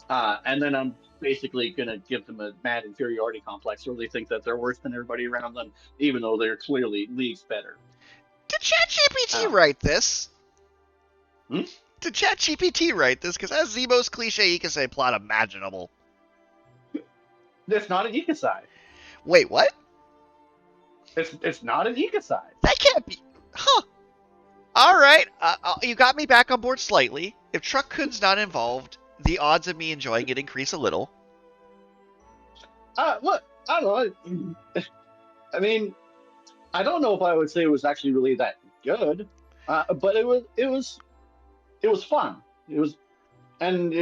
And then I'm basically going to give them a mad inferiority complex where they think that they're worse than everybody around them, even though they're clearly leagues better. Did ChatGPT write this? Did ChatGPT write this? Because that's the most cliche Isekai plot imaginable. It's not an Isekai. Wait, what? It's not an Isekai. That can't be. Huh. All right, you got me back on board slightly. If Truck-kun's not involved, the odds of me enjoying it increase a little. What? I don't know. I mean, I don't know if I would say it was actually really that good, but it was fun. It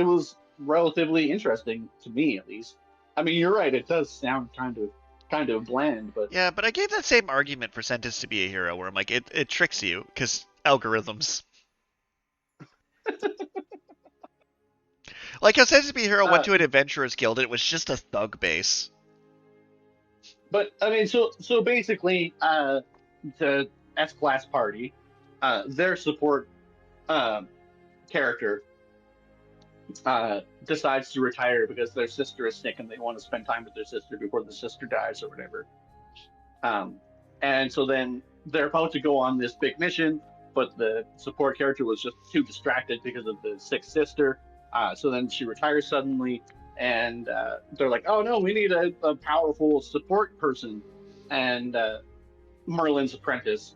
was relatively interesting to me, at least. I mean, you're right. It does sound kind of bland, but Yeah, but I gave that same argument for Sentence to be a Hero, where I'm like, it tricks you because algorithms. Like how Sentence to be a Hero went uh, to an adventurers guild, and it was just a thug base. but I mean, so basically, the S class party, their support um, character decides to retire because their sister is sick and they want to spend time with their sister before the sister dies or whatever. Um, and so then they're about to go on this big mission, but the support character was just too distracted because of the sick sister. So then she retires suddenly, and they're like, "Oh no, we need a powerful support person." And Merlin's apprentice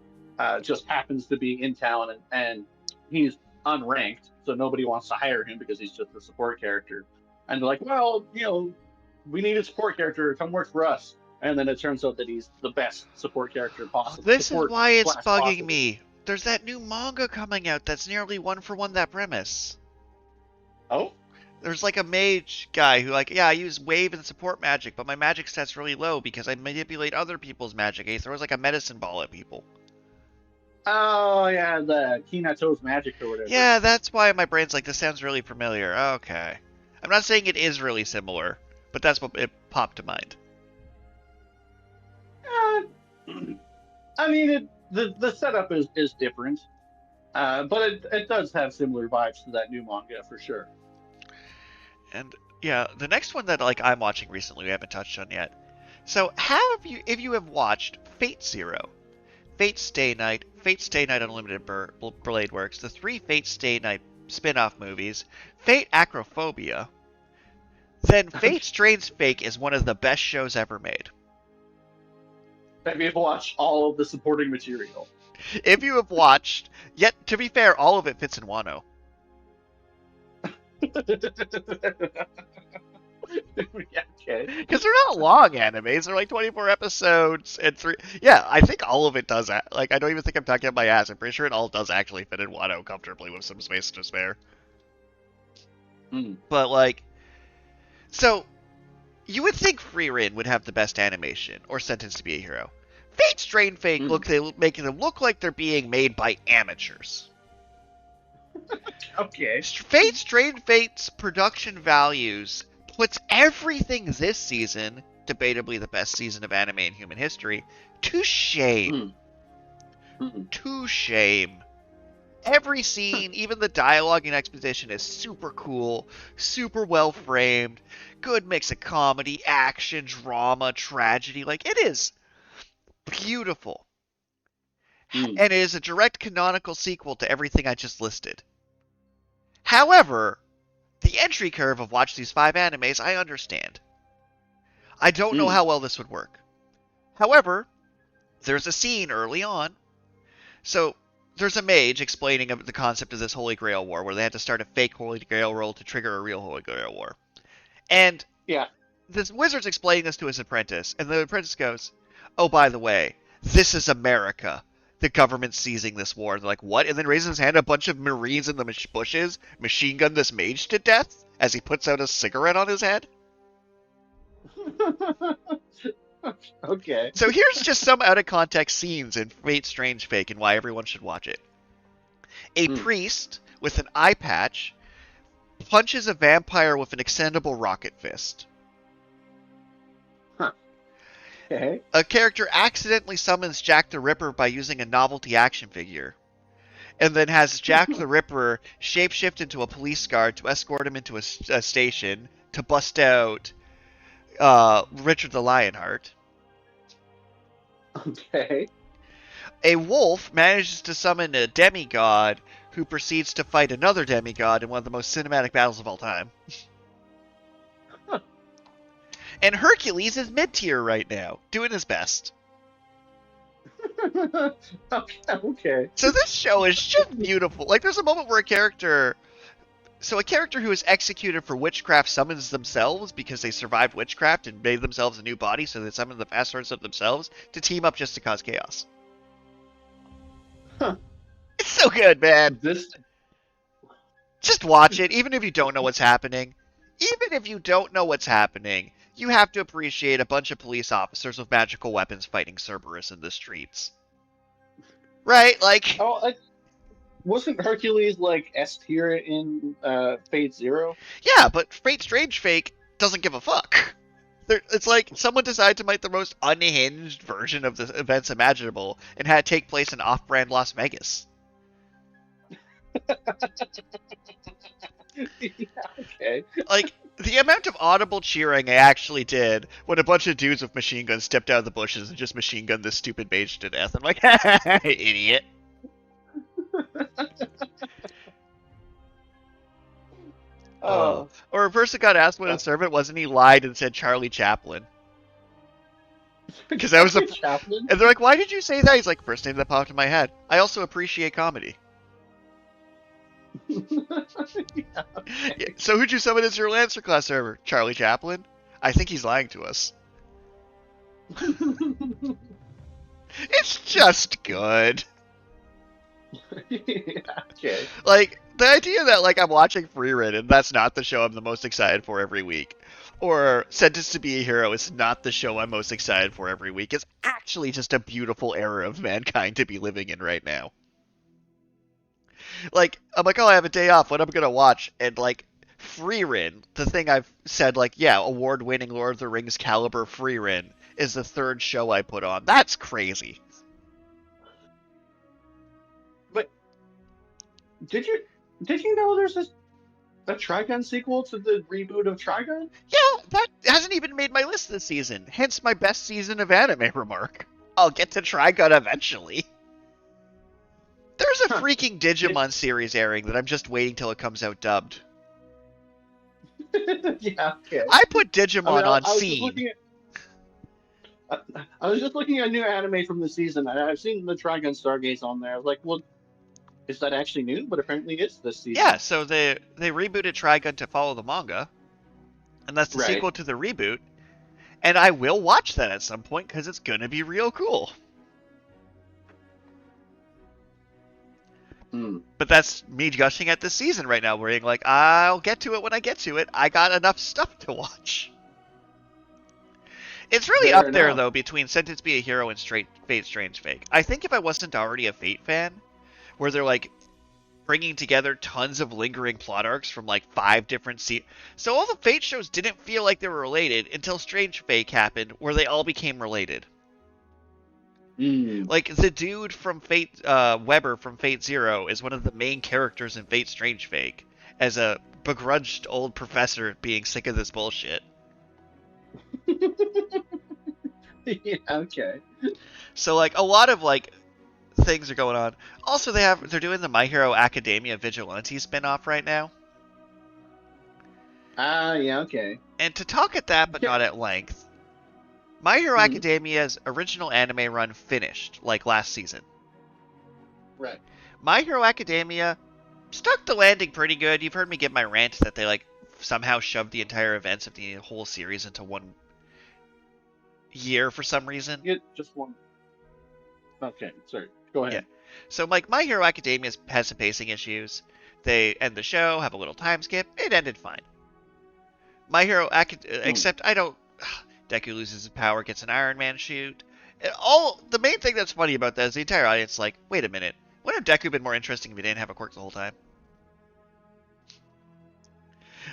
just happens to be in town, and he's unranked, so nobody wants to hire him because he's just a support character. And they're like, "Well, we need a support character. Come work for us." And then it turns out that he's the best support character possible. This is Support why it's class bugging possible. me. There's that new manga coming out that's nearly one for one that premise. Oh, There's like a mage guy who I use wave and support magic, but my magic stat's really low because I manipulate other people's magic. He throws like a medicine ball at people. oh yeah, the Hinato's magic or whatever. Yeah, that's why my brain's like, this sounds really familiar. Okay. I'm not saying it is really similar, but that's what it popped to mind. Uh, I mean, the setup is different, but it does have similar vibes to that new manga for sure. And yeah, the next one that I'm watching recently we haven't touched on yet. So if you have watched Fate Zero, Fate Stay Night, Fate Stay Night Unlimited Blade Works, the 3 Fate Stay Night spin-off movies, Fate Acrophobia, then Fate Strange Fake is one of the best shows ever made. Have you watched all of the supporting material? If you have watched, yet to be fair, all of it fits in Wano. Yeah, okay. Because they're not long animes. They're like 24 episodes and 3. Yeah, I think all of it does. I don't even think I'm talking about my ass. I'm pretty sure it all does actually fit in Wano comfortably with some space to spare. Mm. But, so, you would think Frieren would have the best animation, or Sentence to be a Hero. Fate Strain Fake making them look like they're being made by amateurs. Okay. Fate Strain Fate's production values puts everything this season, debatably the best season of anime in human history, to shame. To shame. Every scene, even the dialogue and exposition, is super cool, super well framed, good mix of comedy, action, drama, tragedy. It is beautiful. And it is a direct canonical sequel to everything I just listed. However, the entry curve of watch these 5 animes, I understand. I don't know how well this would work. However, there's a scene early on. So, there's a mage explaining the concept of this Holy Grail War, where they had to start a fake Holy Grail roll to trigger a real Holy Grail War. And this wizard's explaining this to his apprentice, and the apprentice goes, "Oh, by the way, this is America. The government's seizing this war." And they're like, "What?" And then raises his hand, a bunch of Marines in the bushes machine gun this mage to death as he puts out a cigarette on his head. Okay. So here's just some out-of-context scenes in Fate Strange Fake and why everyone should watch it. A priest with an eye patch punches a vampire with an extendable rocket fist. Huh. Okay. A character accidentally summons Jack the Ripper by using a novelty action figure, and then has Jack the Ripper shapeshift into a police guard to escort him into a station to bust out Richard the Lionheart. Okay. A wolf manages to summon a demigod who proceeds to fight another demigod in one of the most cinematic battles of all time. Huh. And Hercules is mid-tier right now, doing his best. Okay. So this show is just beautiful. Like, there's a moment where a character who is executed for witchcraft summons themselves because they survived witchcraft and made themselves a new body, so they summon the fast swords of themselves to team up just to cause chaos. Huh. It's so good, man. This. Just watch it, even if you don't know what's happening. Even if you don't know what's happening, you have to appreciate a bunch of police officers with magical weapons fighting Cerberus in the streets. Right? Like, Oh, wasn't Hercules like S tier in Fate Zero? yeah, but Fate Strange Fake doesn't give a fuck. It's like someone decided to make the most unhinged version of the events imaginable and had it take place in off-brand Las Vegas. Yeah, okay. Like, the amount of audible cheering I actually did when a bunch of dudes with machine guns stepped out of the bushes and just machine gunned this stupid mage to death. I'm like, idiot. Oh. Or a person got asked what a servant was and he lied and said Charlie Chaplin. Because that was the Chaplin? And they're like, why did you say that? He's like, first name that popped in my head. I also appreciate comedy. Yeah. Yeah, so who'd you summon as your Lancer class server? Charlie Chaplin? I think he's lying to us. It's just good. Yeah, okay. Like, the idea that, like, I'm watching Frieren and that's not the show I'm the most excited for every week, or Sentenced to Be a Hero is not the show I'm most excited for every week, is actually just a beautiful era of mankind to be living in right now. Like, I'm like, oh, I have a day off, what am I gonna watch? And, like, Frieren, the thing I've said, like, yeah, award-winning Lord of the Rings caliber Frieren, is the third show I put on. That's crazy. But did you know there's a Trigun sequel to the reboot of Trigun? Yeah, that hasn't even made my list this season, hence my best season of anime remark. I'll get to Trigun eventually. There's a freaking Digimon series airing that I'm just waiting till it comes out dubbed. Yeah, okay. I put Digimon on I was scene. I was just looking at new anime from the season, and I've seen the Trigun Stargaze on there. I was like, well, is that actually new? But apparently it's this season. Yeah, so they rebooted Trigun to follow the manga, and that's the Right. sequel to the reboot. And I will watch that at some point because it's gonna be real cool. But that's me gushing at this season right now, being like, I'll get to it when I get to it. I got enough stuff to watch. It's really Fair up there, enough. though, between Sentence Be a Hero and Fate Strange Fake. I think if I wasn't already a Fate fan, where they're, like, bringing together tons of lingering plot arcs from, like, 5 different so all the Fate shows didn't feel like they were related until Strange Fake happened, where they all became related. Like, the dude from Fate, Weber from Fate Zero is one of the main characters in Fate Strange Fake, as a begrudged old professor being sick of this bullshit. Yeah, okay. So, like, a lot of, like, things are going on. Also, they're doing the My Hero Academia Vigilante spin-off right now. Yeah, okay. And to talk at that, but not at length, My Hero Academia's original anime run finished, like, last season. Right. My Hero Academia stuck the landing pretty good. You've heard me give my rant that they, like, somehow shoved the entire events of the whole series into one year for some reason. Yeah, just one. Okay, sorry. Go ahead. Yeah. So, like, My Hero Academia has some pacing issues. They end the show, have a little time skip. It ended fine. My Hero except I don't... Deku loses his power, gets an Iron Man shoot. The main thing that's funny about that is the entire audience is like, wait a minute. Wouldn't have Deku been more interesting if he didn't have a quirk the whole time?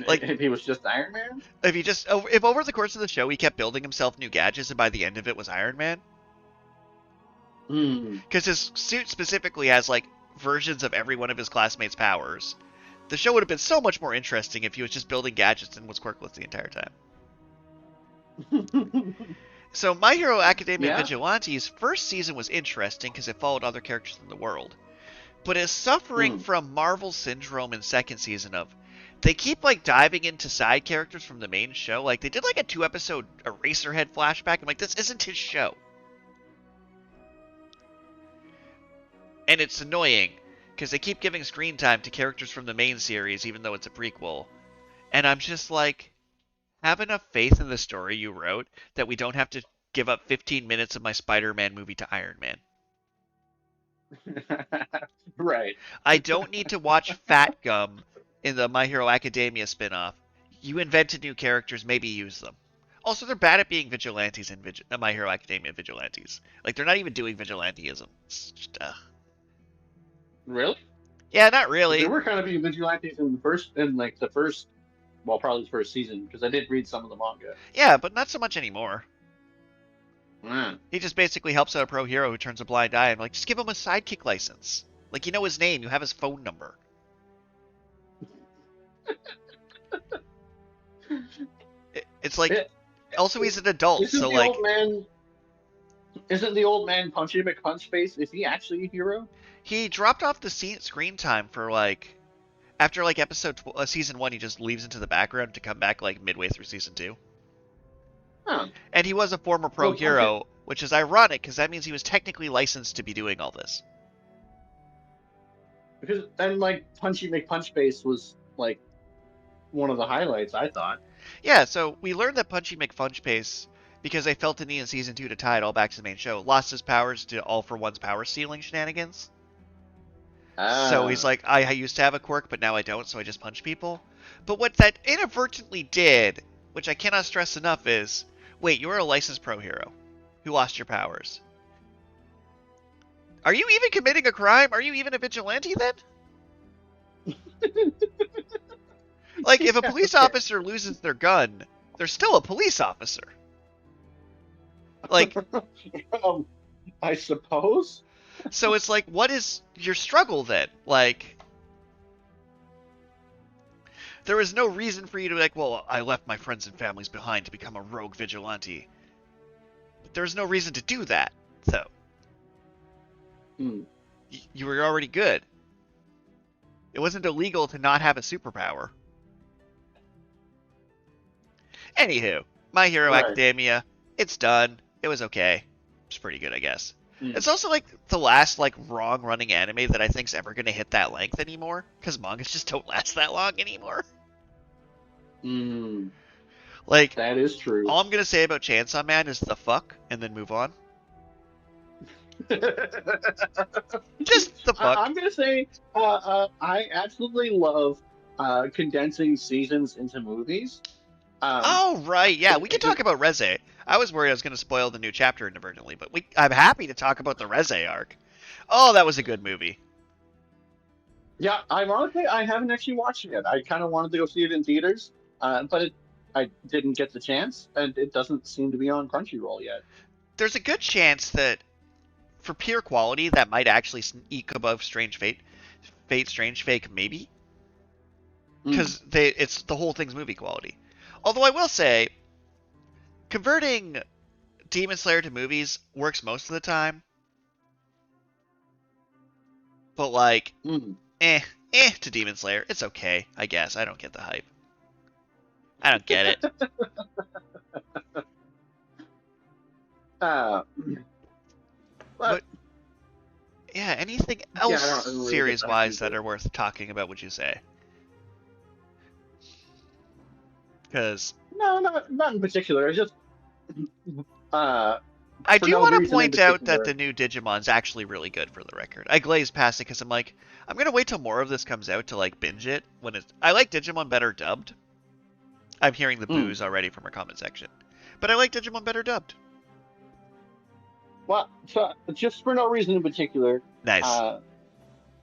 Like, if he was just Iron Man? If over the course of the show he kept building himself new gadgets and by the end of it was Iron Man? Because his suit specifically has, like, versions of every one of his classmates' powers. The show would have been so much more interesting if he was just building gadgets and was quirkless the entire time. So My Hero Academia Vigilante's first season was interesting because it followed other characters in the world. But is suffering from Marvel syndrome in second season of... They keep, like, diving into side characters from the main show. Like, they did, like, a 2-episode Eraserhead flashback. I'm like, this isn't his show. And it's annoying, because they keep giving screen time to characters from the main series, even though it's a prequel. And I'm just like, have enough faith in the story you wrote that we don't have to give up 15 minutes of my Spider-Man movie to Iron Man. Right. I don't need to watch Fat Gum in the My Hero Academia spinoff. You invented new characters, maybe use them. Also, they're bad at being vigilantes in My Hero Academia vigilantes. Like, they're not even doing vigilanteism. It's just, Really? yeah, not They really. were kind of being vigilantes in the first, well, probably the first season, because I did read some of the manga. Yeah, but not so much anymore. Mm. He just basically helps out a pro hero who turns a blind eye and like, just give him a sidekick license. Like, you know his name, you have his phone number. It's like, also he's an adult, so like, Isn't the old man Punchy McPunchface? Is he actually a hero? he dropped off the screen time for like, after like season 1, he just leaves into the background to come back like midway through season 2. Huh. And he was a former pro hero, which is ironic because that means he was technically licensed to be doing all this. Because then, like, Punchy McPunchface was like one of the highlights, I thought. Yeah, so we learned that Punchy McPunchface, because they felt the need in season 2 to tie it all back to the main show, lost his powers to All for One's power stealing shenanigans. So he's like, I used to have a quirk, but now I don't, so I just punch people. But what that inadvertently did, which I cannot stress enough, is, wait, you're a licensed pro hero who lost your powers. Are you even committing a crime? Are you even a vigilante then? Like, if a police officer loses their gun, they're still a police officer. Like, I suppose. So it's like, what is your struggle then? Like, there is no reason for you to be like, well, I left my friends and families behind to become a rogue vigilante. But there's no reason to do that, though. You were already good. It wasn't illegal to not have a superpower. Anywho, My Hero Academia, it's done. It was okay. It's pretty good, I guess. It's also like the last like wrong running anime that I think's ever gonna hit that length anymore, because mangas just don't last that long anymore. Like, that is true. All I'm gonna say about Chainsaw Man is the fuck, and then move on. Just the fuck. I'm gonna say I absolutely love condensing seasons into movies. Oh right, yeah, we can talk about Reze. I was worried I was going to spoil the new chapter inadvertently, but I'm happy to talk about the Reze arc. Oh, that was a good movie. Yeah, ironically, I haven't actually watched it yet. I kind of wanted to go see it in theaters, but I didn't get the chance, and it doesn't seem to be on Crunchyroll yet. There's a good chance that, for pure quality, that might actually eke above Strange Fate, Strange Fake, maybe, because it's the whole thing's movie quality. Although I will say, converting Demon Slayer to movies works most of the time. But like, to Demon Slayer. It's okay, I guess. I don't get the hype. I don't get it. But yeah, anything else series-wise that are worth talking about, would you say? Because no, not in particular. It's just I do want to point out that the new Digimon's actually really good, for the record. I glazed past it because I'm like, I'm gonna wait till more of this comes out to like binge it when it's. I like Digimon better dubbed. I'm hearing the boos already from our comment section, but I like Digimon better dubbed. Well, so just for no reason in particular. Nice.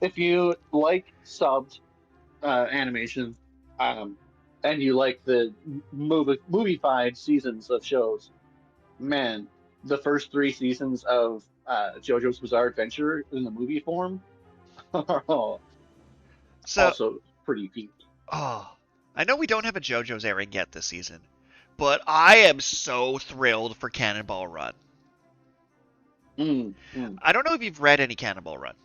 If you like subbed animation, and you like the movie-fied seasons of shows, man, the first 3 seasons of JoJo's Bizarre Adventure in the movie form are also pretty peak. Oh, I know we don't have a JoJo's airing yet this season, but I am so thrilled for Cannonball Run. I don't know if you've read any Cannonball Run.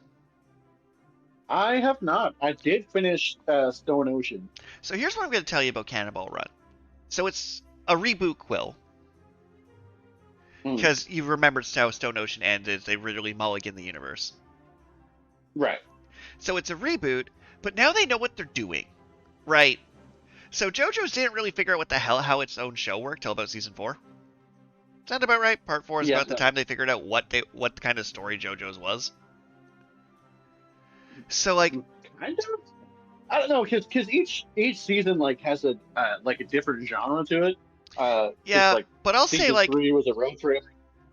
I have not. I did finish Stone Ocean. So here's what I'm going to tell you about Cannonball Run. So it's a reboot quill. Because you remembered how Stone Ocean ended. They literally mulligan the universe. Right. So it's a reboot, but now they know what they're doing, right? So JoJo's didn't really figure out what the hell how its own show worked till about season 4. Sound about right? Part 4 is Yeah. about the time they figured out what kind of story JoJo's was. So like, Kind of. I don't know, because each season like has a like a different genre to it. yeah, Like but I'll say season like, 3 was a road trip.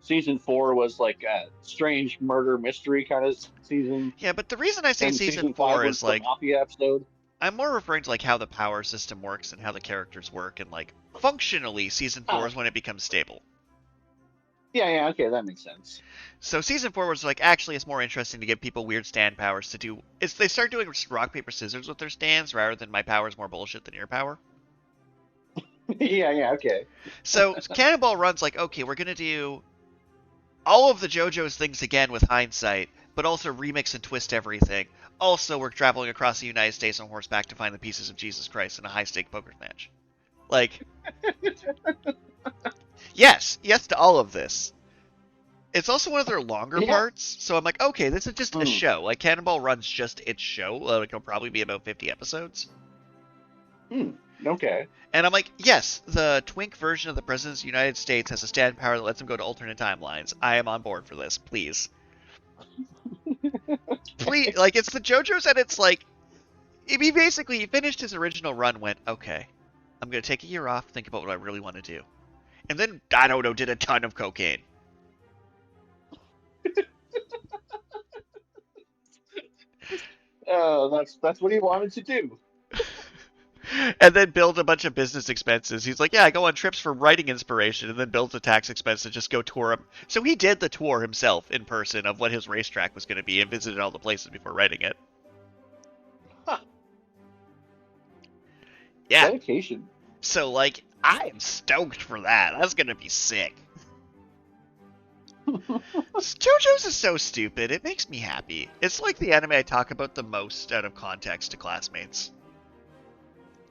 Season 4 was like a strange murder mystery kind of season. yeah, but the reason I say And season season 5 4 was is the like, mafia episode. I'm more referring to like how the power system works and how the characters work, and like functionally, season 4 is when it becomes stable. Yeah, okay, that makes sense. So season 4 was like, actually, it's more interesting to give people weird stand powers to do. It's they start doing rock paper scissors with their stands rather than my power is more bullshit than your power. Yeah, okay. So Cannonball Run's like, okay, we're gonna do all of the JoJo's things again with hindsight, but also remix and twist everything. Also, we're traveling across the United States on horseback to find the pieces of Jesus Christ in a high-stake poker match. Like, yes to all of this. It's also one of their longer parts, so I'm like, okay, this is just a show. Like, Cannonball Run's just its show. Like, it'll probably be about 50 episodes. Okay. And I'm like, yes, the twink version of the President of the United States has a stand power that lets him go to alternate timelines. I am on board for this, please. Please, like, it's the JoJo's, and it's like, he basically, he finished his original run, went, okay, I'm going to take a year off, think about what I really want to do. And then, I don't know, did a ton of cocaine. That's what he wanted to do. And then build a bunch of business expenses. He's like, yeah, I go on trips for writing inspiration, and then builds a tax expense to just go tour him. So he did the tour himself in person of what his racetrack was going to be and visited all the places before writing it. Huh. Yeah. Dedication. So, like, I am stoked for that. That's going to be sick. JoJo's is so stupid. It makes me happy. It's like the anime I talk about the most out of context to classmates.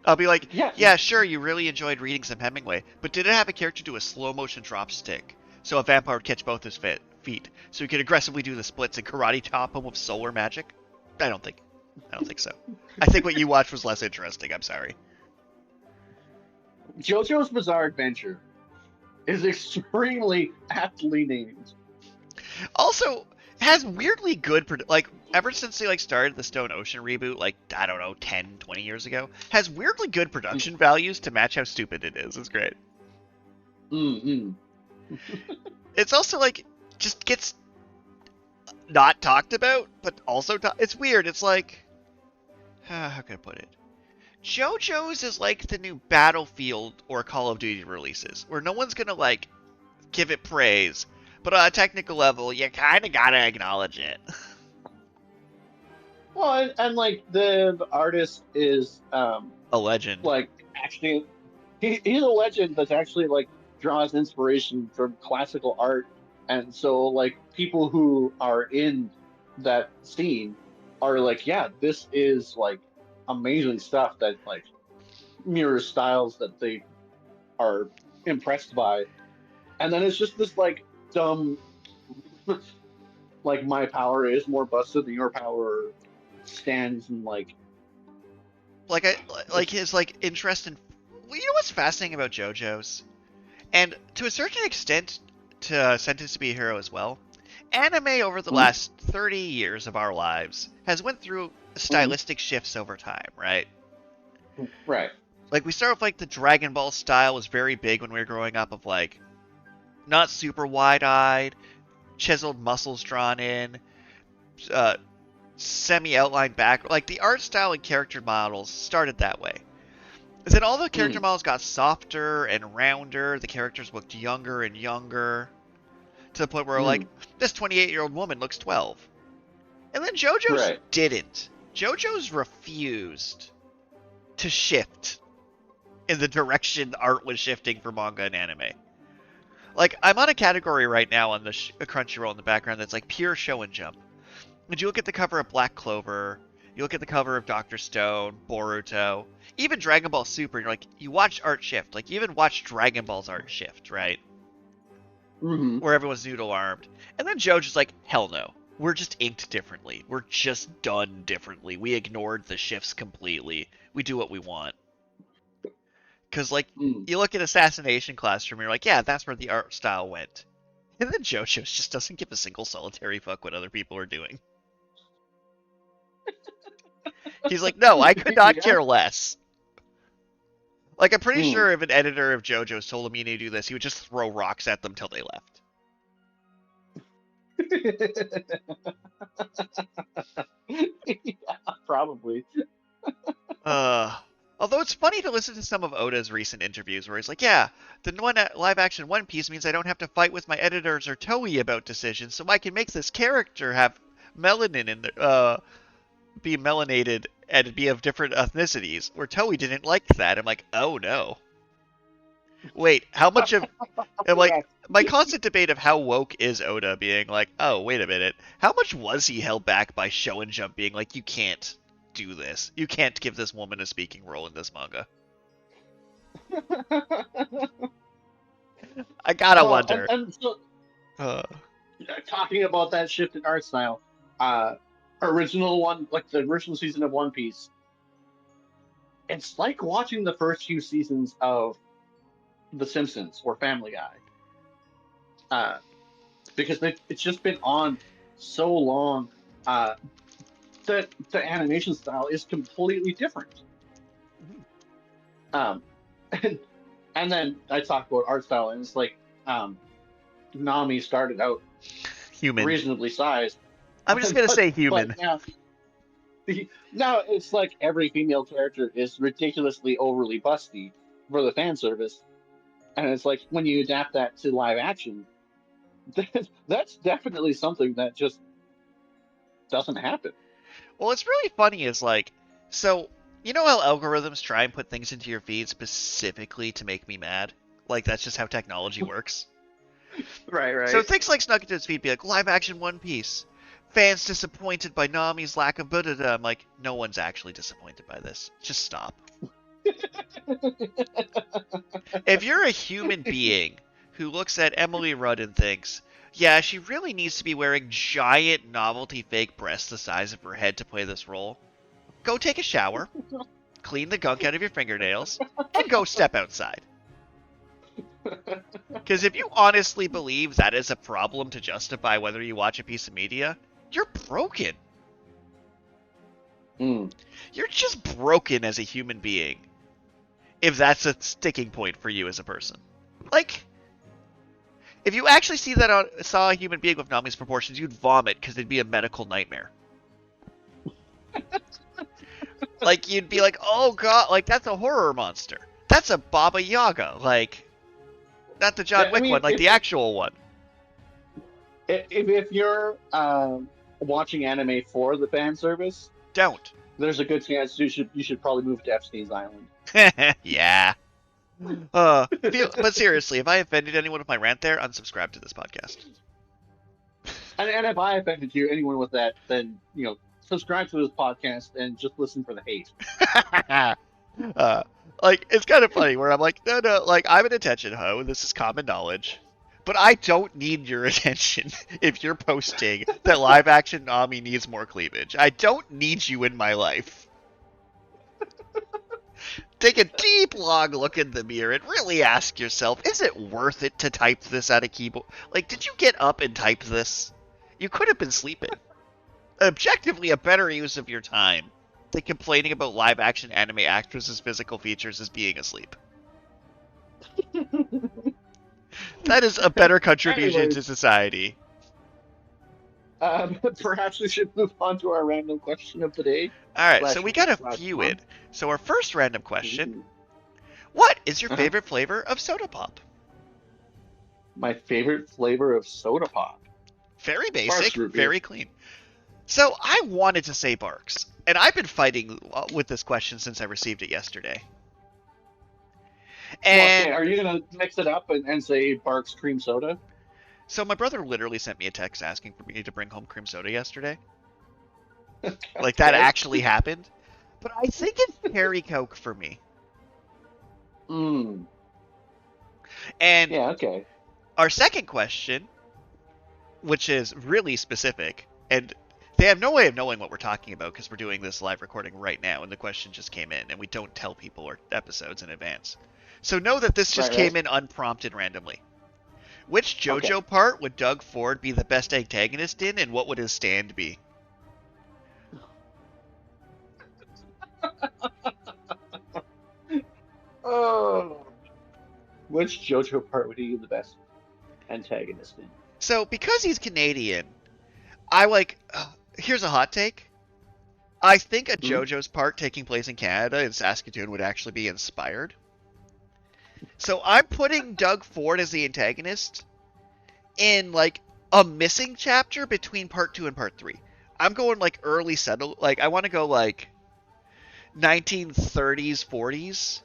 I'll be like, yeah, sure, you really enjoyed reading some Hemingway, but did it have a character do a slow motion drop stick so a vampire would catch both his feet so he could aggressively do the splits and karate chop him with solar magic? I don't think so. I think what you watched was less interesting. I'm sorry. JoJo's Bizarre Adventure is extremely aptly named. Also, has weirdly good ever since they started the Stone Ocean reboot, I don't know, 10, 20 years ago, has weirdly good production values to match how stupid it is. It's great. It's also just gets not talked about, but also it's weird. It's like, how can I put it? JoJo's is like the new Battlefield or Call of Duty releases, where no one's gonna give it praise, but on a technical level, you kind of gotta acknowledge it. Well, and the artist is a legend. Actually, he's a legend that's actually draws inspiration from classical art, and so people who are in that scene are yeah, this is amazing stuff that mirrors styles that they are impressed by, and then it's just this dumb my power is more busted than your power stands and his interest in, well, you know what's fascinating about JoJo's, and to a certain extent to Sentence to Be a Hero as well, anime over the last 30 years of our lives has went through stylistic shifts over time, right? Right. We start with the Dragon Ball style was very big when we were growing up, of not super wide-eyed, chiseled muscles drawn in, semi-outlined back. The art style and character models started that way. And then all the character models got softer and rounder. The characters looked younger and younger, to the point where this 28-year-old woman looks 12. And then JoJo's didn't. JoJo's refused to shift in the direction art was shifting for manga and anime. I'm on a category right now on the Crunchyroll in the background that's pure show and jump. And you look at the cover of Black Clover, you look at the cover of Dr. Stone, Boruto, even Dragon Ball Super, and you're you watch art shift. You even watch Dragon Ball's art shift, right? Mm-hmm. Where everyone's noodle-armed. And then JoJo's hell no. We're just inked differently. We're just done differently. We ignored the shifts completely. We do what we want. Because, like, you look at Assassination Classroom, you're like, yeah, that's where the art style went. And then JoJo just doesn't give a single solitary fuck what other people are doing. He's like, no, I could not care less. Like, I'm pretty sure if an editor of JoJo's told him you need to do this, he would just throw rocks at them till they left. Yeah, probably. Although it's funny to listen to some of Oda's recent interviews where he's like, yeah, the one live-action One Piece means I don't have to fight with my editors or Toei about decisions, so I can make this character have melanin in the, be melanated and be of different ethnicities, where Toei didn't like that. I'm like, oh no. Wait, how much of... I'm like, my constant debate of how woke is Oda being like, oh, wait a minute, how much was he held back by Shonen Jump being like, you can't do this. You can't give this woman a speaking role in this manga. I gotta wonder. And so, talking about that shift in art style, original one, like the original season of One Piece, it's like watching the first few seasons of The Simpsons or Family Guy. Because it's just been on so long that the animation style is completely different. And then I talk about art style, and it's like Nami started out human, reasonably sized. I'm just gonna say human. Now it's like every female character is ridiculously overly busty for the fan service, and it's like when you adapt that to live action, that's definitely something that just doesn't happen. Well, what's really funny is like, so you know how algorithms try and put things into your feed specifically to make me mad? Like that's just how technology works. Right. So things like snuck into his feed be like, live action One Piece. Fans disappointed by Nami's lack of I'm like, no one's actually disappointed by this. Just stop. If you're a human being who looks at Emily Rudd and thinks, yeah, she really needs to be wearing giant novelty fake breasts the size of her head to play this role, go take a shower, clean the gunk out of your fingernails, and go step outside. Because if you honestly believe that is a problem to justify whether you watch a piece of media, you're broken. You're just broken as a human being. If that's a sticking point for you as a person. Like, if you actually saw a human being with Nami's proportions, you'd vomit because it'd be a medical nightmare. Like, you'd be like, oh god, like, that's a horror monster. That's a Baba Yaga. Like, not the John Wick one, like the actual one. If you're watching anime for the fan service, don't. There's a good chance you should probably move to Epstein's Island. Yeah. But seriously, if I offended anyone with my rant there, unsubscribe to this podcast. And if I offended you, anyone with that, then subscribe to this podcast and just listen for the hate. Like, it's kind of funny where I'm like, no, like, I'm an attention hoe, this is common knowledge, but I don't need your attention if you're posting that live action Nami needs more cleavage. I don't need you in my life. Take a deep, long look in the mirror and really ask yourself, is it worth it to type this at a keyboard? Like, did you get up and type this? You could have been sleeping. Objectively, a better use of your time than complaining about live-action anime actresses' physical features as being asleep. That is a better contribution to society. Perhaps we should move on to our random question of the day. Alright, so we got a few in. So our first random question, what is your favorite flavor of soda pop? My favorite flavor of soda pop? Very basic, very clean. So I wanted to say Barks, and I've been fighting with this question since I received it yesterday. And are you going to mix it up and say Barks cream soda? So my brother literally sent me a text asking for me to bring home cream soda yesterday. Like, that actually happened. But I think it's cherry Coke for me. And yeah, okay. Our second question, which is really specific, And they have no way of knowing what we're talking about because we're doing this live recording right now, and the question just came in, and we don't tell people our episodes in advance. So know that this just came in unprompted randomly. Which JoJo part would Doug Ford be the best antagonist in, and what would his stand be? Oh, which JoJo part would he be the best antagonist in? So, because he's Canadian, I like. Here's a hot take. I think a JoJo's part taking place in Canada in Saskatoon would actually be inspired. So I'm putting Doug Ford as the antagonist in like a missing chapter between part 2 and part 3. I'm going like early settle. Like I want to go like 1930s, 40s,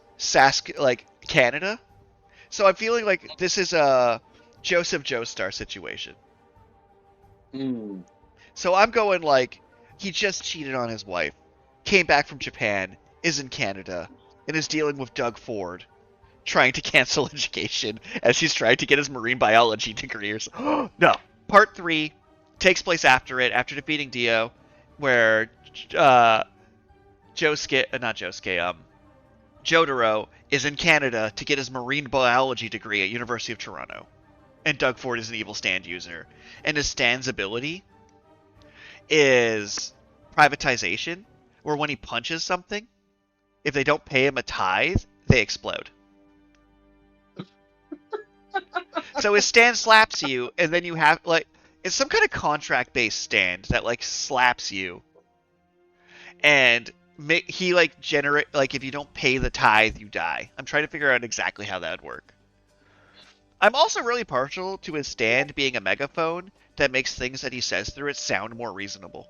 like Canada. So I'm feeling like this is a Joseph Joestar situation. So I'm going like he just cheated on his wife, came back from Japan, is in Canada, and is dealing with Doug Ford, trying to cancel education as he's trying to get his marine biology degree. Or so. No, part 3 takes place after it, after defeating Dio, where Jotaro is in Canada to get his marine biology degree at University of Toronto, and Doug Ford is an evil stand user, and his stand's ability is privatization, where when he punches something, if they don't pay him a tithe, they explode. So his stand slaps you, and then you have like it's some kind of contract-based stand that like slaps you, and he like generate like if you don't pay the tithe, you die. I'm trying to figure out exactly how that would work. I'm also really partial to his stand being a megaphone that makes things that he says through it sound more reasonable.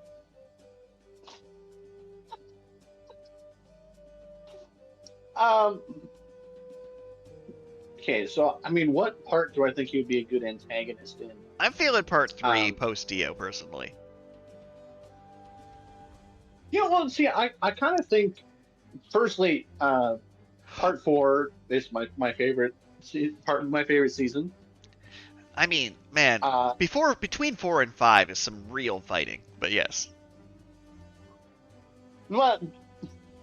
Okay, so I mean, what part do I think he would be a good antagonist in? I'm feeling part 3 post Dio personally. Yeah, well, see, I kind of think, firstly, part 4 is my favorite part of my favorite season. I mean, man, between 4 and 5 is some real fighting, but yes. But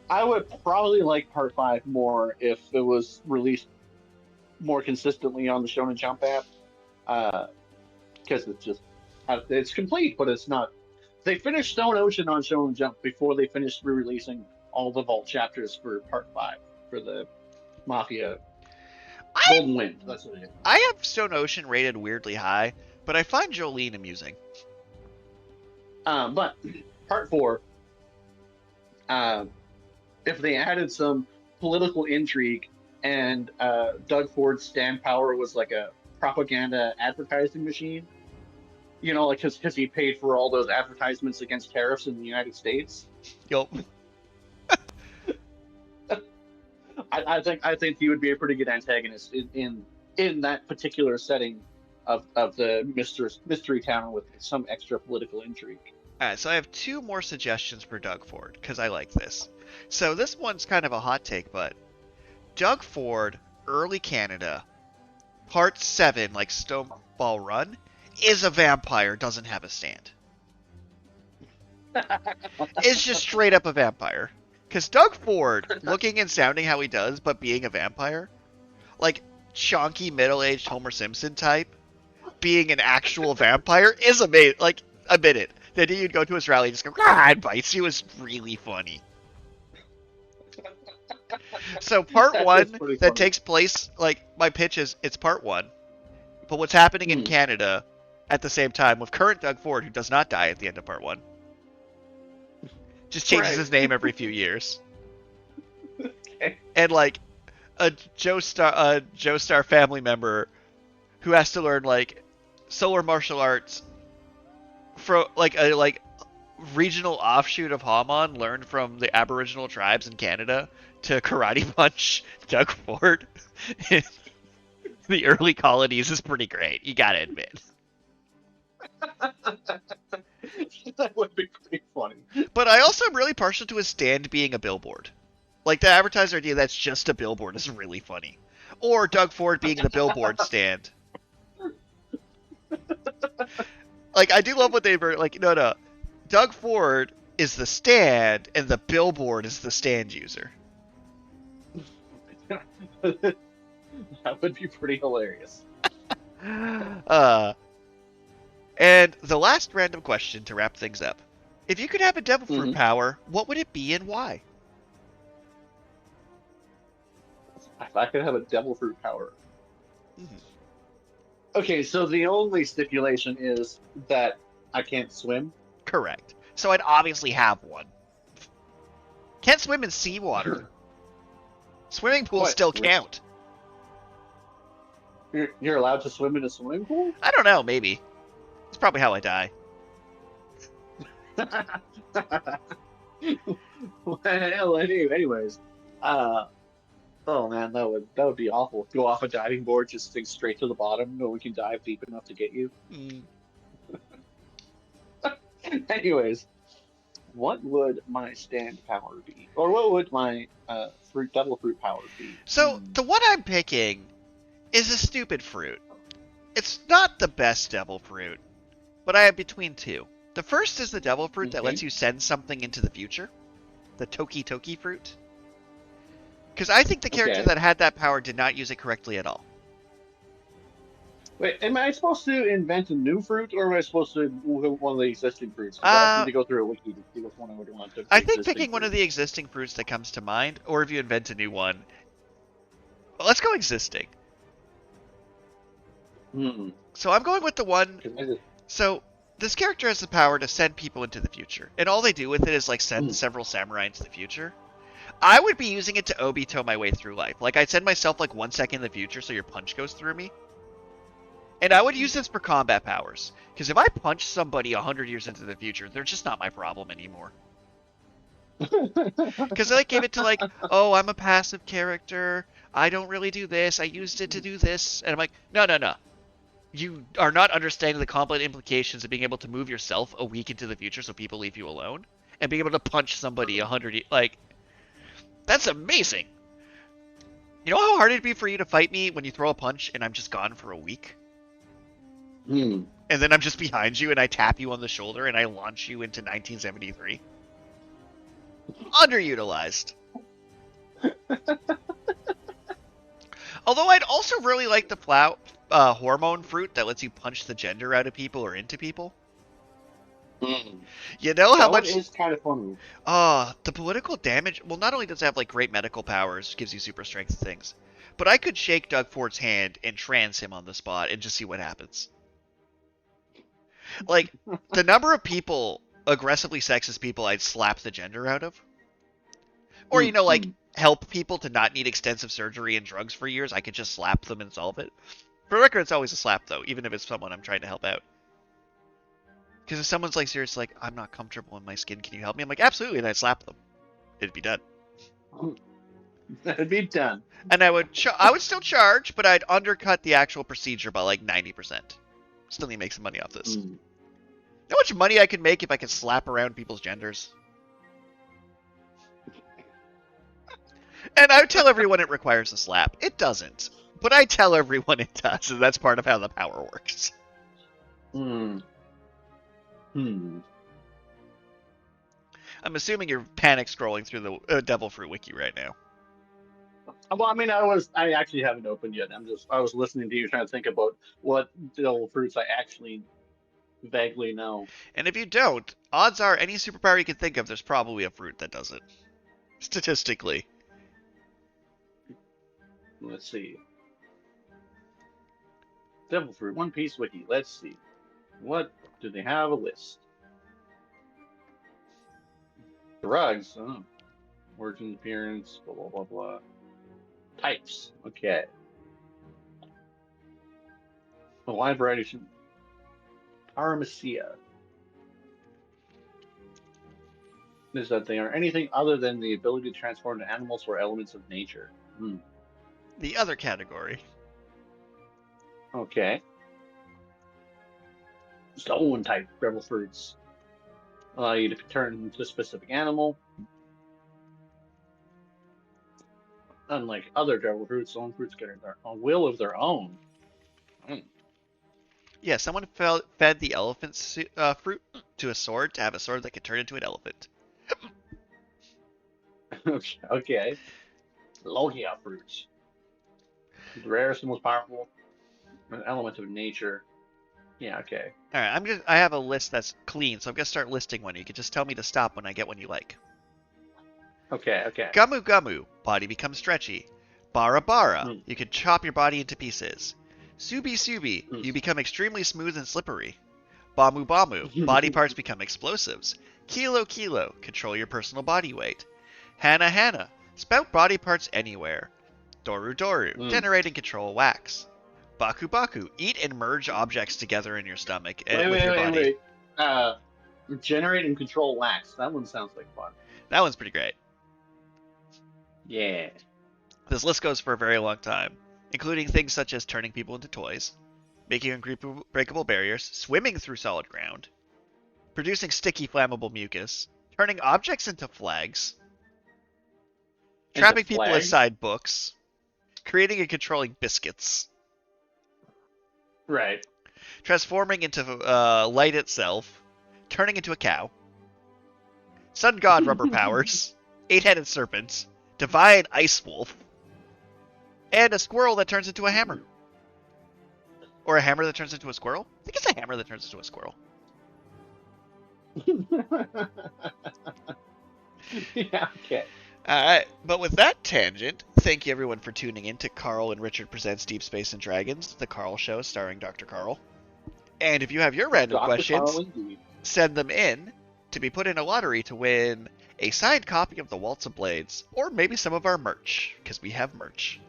I would probably like part 5 more if it was released more consistently on the Shonen Jump app, because it's complete, but it's not. They finished Stone Ocean on Shonen Jump before they finished re-releasing all the Vault chapters for part 5 for the Mafia Golden Wind. That's what it is. I have Stone Ocean rated weirdly high, but I find Jolene amusing. But part 4, if they added some political intrigue and Doug Ford's stand power was like a propaganda advertising machine, you know, like because he paid for all those advertisements against tariffs in the United States. Yup. I think he would be a pretty good antagonist in that particular setting of the mystery town with some extra political intrigue. Alright, so I have 2 more suggestions for Doug Ford, because I like this. So this one's kind of a hot take, but Doug Ford, early Canada, part 7, like Stoneball Run, is a vampire, doesn't have a stand. It's just straight up a vampire. Because Doug Ford, looking and sounding how he does, but being a vampire, like chonky middle-aged Homer Simpson type, being an actual vampire is amazing. Like, admit it. The idea you'd go to his rally and just go, and bites you is really funny. So part 1 that takes place, like, my pitch is, it's part 1, but what's happening in Canada at the same time with current Doug Ford, who does not die at the end of part 1. Just changes his name every few years. Okay. And like a Joestar family member who has to learn like solar martial arts from like a regional offshoot of Hamon learned from the Aboriginal tribes in Canada to karate punch Doug Ford in the early colonies is pretty great. You gotta admit. That would be pretty funny. But I also am really partial to his stand being a billboard. Like, the advertiser idea that's just a billboard is really funny. Or Doug Ford being the billboard stand. Like, I do love what they were like. No, no. Doug Ford is the stand, and the billboard is the stand user. That would be pretty hilarious. Uh, and the last random question to wrap things up: if you could have a devil fruit power, what would it be and why? If I could have a devil fruit power. Mm-hmm. Okay, so the only stipulation is that I can't swim. Correct. So I'd obviously have one. Can't swim in seawater. Swimming pools still count. You're allowed to swim in a swimming pool? I don't know, maybe. It's probably how I die. Well, anyways, oh man, that would be awful. Go off a diving board, just sink straight to the bottom. No one can dive deep enough to get you. Mm. Anyways, what would my stand power be, or what would my devil fruit power be? So the one I'm picking is a stupid fruit. It's not the best devil fruit, but I have between two. The first is the devil fruit that lets you send something into the future, the Toki Toki fruit. Because I think the character that had that power did not use it correctly at all. Wait, am I supposed to invent a new fruit, or am I supposed to one of the existing fruits? I need to go through a wiki to see which one I would want to. I think picking one of the existing fruits that comes to mind, or if you invent a new one. Well, let's go existing. So I'm going with the one. So this character has the power to send people into the future, and all they do with it is like send several samurai into the future. I would be using it to Obito my way through life. Like, I'd send myself like 1 second in the future so your punch goes through me. And I would use this for combat powers. Because if I punch somebody 100 years into the future, they're just not my problem anymore. Because I gave it to like, oh, I'm a passive character. I don't really do this. I used it to do this. And I'm like, no, no, no. You are not understanding the complex implications of being able to move yourself a week into the future so people leave you alone. And being able to punch somebody 100 like... That's amazing. You know how hard it'd be for you to fight me when you throw a punch and I'm just gone for a week? And then I'm just behind you and I tap you on the shoulder and I launch you into 1973. Underutilized. Although I'd also really like the hormone fruit that lets you punch the gender out of people or into people. You know how much is kind of funny. The political damage. Well, not only does it have like great medical powers, gives you super strength things, but I could shake Doug Ford's hand and trans him on the spot and just see what happens. Like the number of people, aggressively sexist people, I'd slap the gender out of, or you know, like help people to not need extensive surgery and drugs for years. I could just slap them and solve it. For the record, it's always a slap though, even if it's someone I'm trying to help out. Because if someone's like serious, like, I'm not comfortable in my skin, can you help me? I'm like, absolutely, and I'd slap them. It'd be done. It'd be done. And I would still charge, but I'd undercut the actual procedure by like 90%. Still need to make some money off this. You know how much money I could make if I could slap around people's genders? And I would tell everyone it requires a slap. It doesn't. But I tell everyone it does, and that's part of how the power works. I'm assuming you're panic scrolling through the Devil Fruit Wiki right now. Well, I mean, I actually haven't opened yet. I was listening to you trying to think about what devil fruits I actually vaguely know. And if you don't, odds are any superpower you can think of, there's probably a fruit that does it. Statistically. Let's see. Devil fruit, One Piece Wiki. Let's see. What do they have a list? Drugs. Oh. Origin, appearance, blah, blah, blah, blah. Types. Okay. A wide variety of Paramecia. Is that they are anything other than the ability to transform into animals or elements of nature. The other category. Okay. Stone type devil fruits allow you to turn into a specific animal. Unlike other devil fruits, stone fruits get a will of their own. Yeah, someone fed the elephant fruit to a sword to have a sword that could turn into an elephant. Okay. Logia fruits. The rarest and most powerful element of nature. Yeah, okay. All right, I have a list that's clean, so I'm gonna start listing one. You can just tell me to stop when I get one you like. Okay, okay. Gumu Gumu, body becomes stretchy. Bara Bara, Mm. you can chop your body into pieces. Subi Subi, Mm. you become extremely smooth and slippery. Bamu Bamu, body parts become explosives. Kilo Kilo, control your personal body weight. Hana Hana, spout body parts anywhere. Doru Doru, Mm. generate and control wax. Baku Baku, eat and merge objects together in your stomach Wait, with your body. wait. Generate and control wax. That one sounds like fun. That one's pretty great. Yeah. This list goes for a very long time, including things such as turning people into toys, making unbreakable barriers, swimming through solid ground, producing sticky flammable mucus, turning objects into flags, trapping people inside books, creating and controlling biscuits, Right. transforming into light itself, turning into a cow, sun god rubber powers, 8-headed serpent, divine ice wolf, and a squirrel that turns into a hammer. Or a hammer that turns into a squirrel? I think it's a hammer that turns into a squirrel. Yeah, okay. Alright, but with that tangent, thank you everyone for tuning in to Karl and Richard Presents Deep Space and Dragons, the Karl Show starring Dr. Karl. And if you have your random Dr. questions, Karl indeed. send them in to be put in a lottery to win a signed copy of the Waltz of Blades, or maybe some of our merch, because we have merch.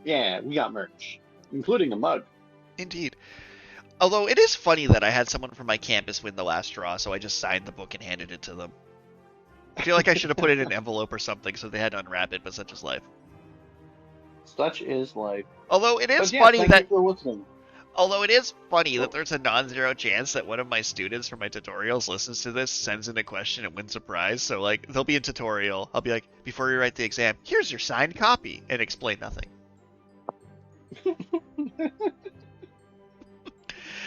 Yeah, we got merch, including a mug. Indeed. Although it is funny that I had someone from my campus win the last draw, so I just signed the book and handed it to them. I feel like I should have put it in an envelope or something so they had to unwrap it, but such is life. Such is life. Although it is But yeah, funny thank that you for listening. Although it is funny that there's a non-zero chance that one of my students from my tutorials listens to this, sends in a question, and wins a prize. So, like, they'll be in tutorial. I'll be like, before you write the exam, here's your signed copy, and explain nothing.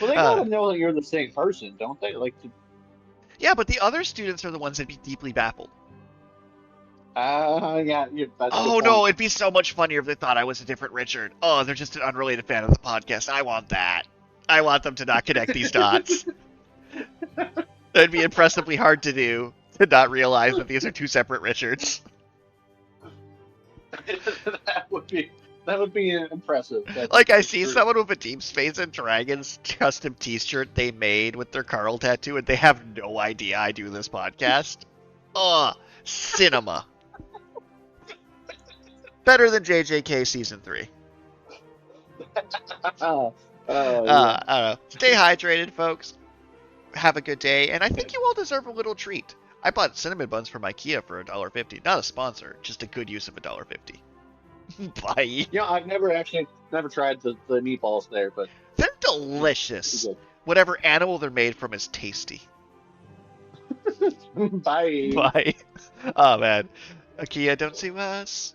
Well, they gotta know that you're the same person, don't they? Like, Yeah, but the other students are the ones that'd be deeply baffled. yeah. That's Oh no, it'd be so much funnier if they thought I was a different Richard. Oh, they're just an unrelated fan of the podcast. I want that. I want them to not connect these dots. That'd be impressively hard to do, to not realize that these are two separate Richards. that would be impressive. Like, I see someone with a Deep Space and Dragons custom t-shirt they made with their Karl tattoo, and they have no idea I do this podcast. Ugh, cinema. Better than JJK Season 3. Yeah. I don't know. Stay hydrated, folks. Have a good day, and I think you all deserve a little treat. I bought cinnamon buns from IKEA for $1.50. Not a sponsor, just a good use of $1.50. Bye. I've never tried the meatballs there, but They're delicious. Whatever animal they're made from is tasty. bye. Bye. Oh man. IKEA, don't sue us.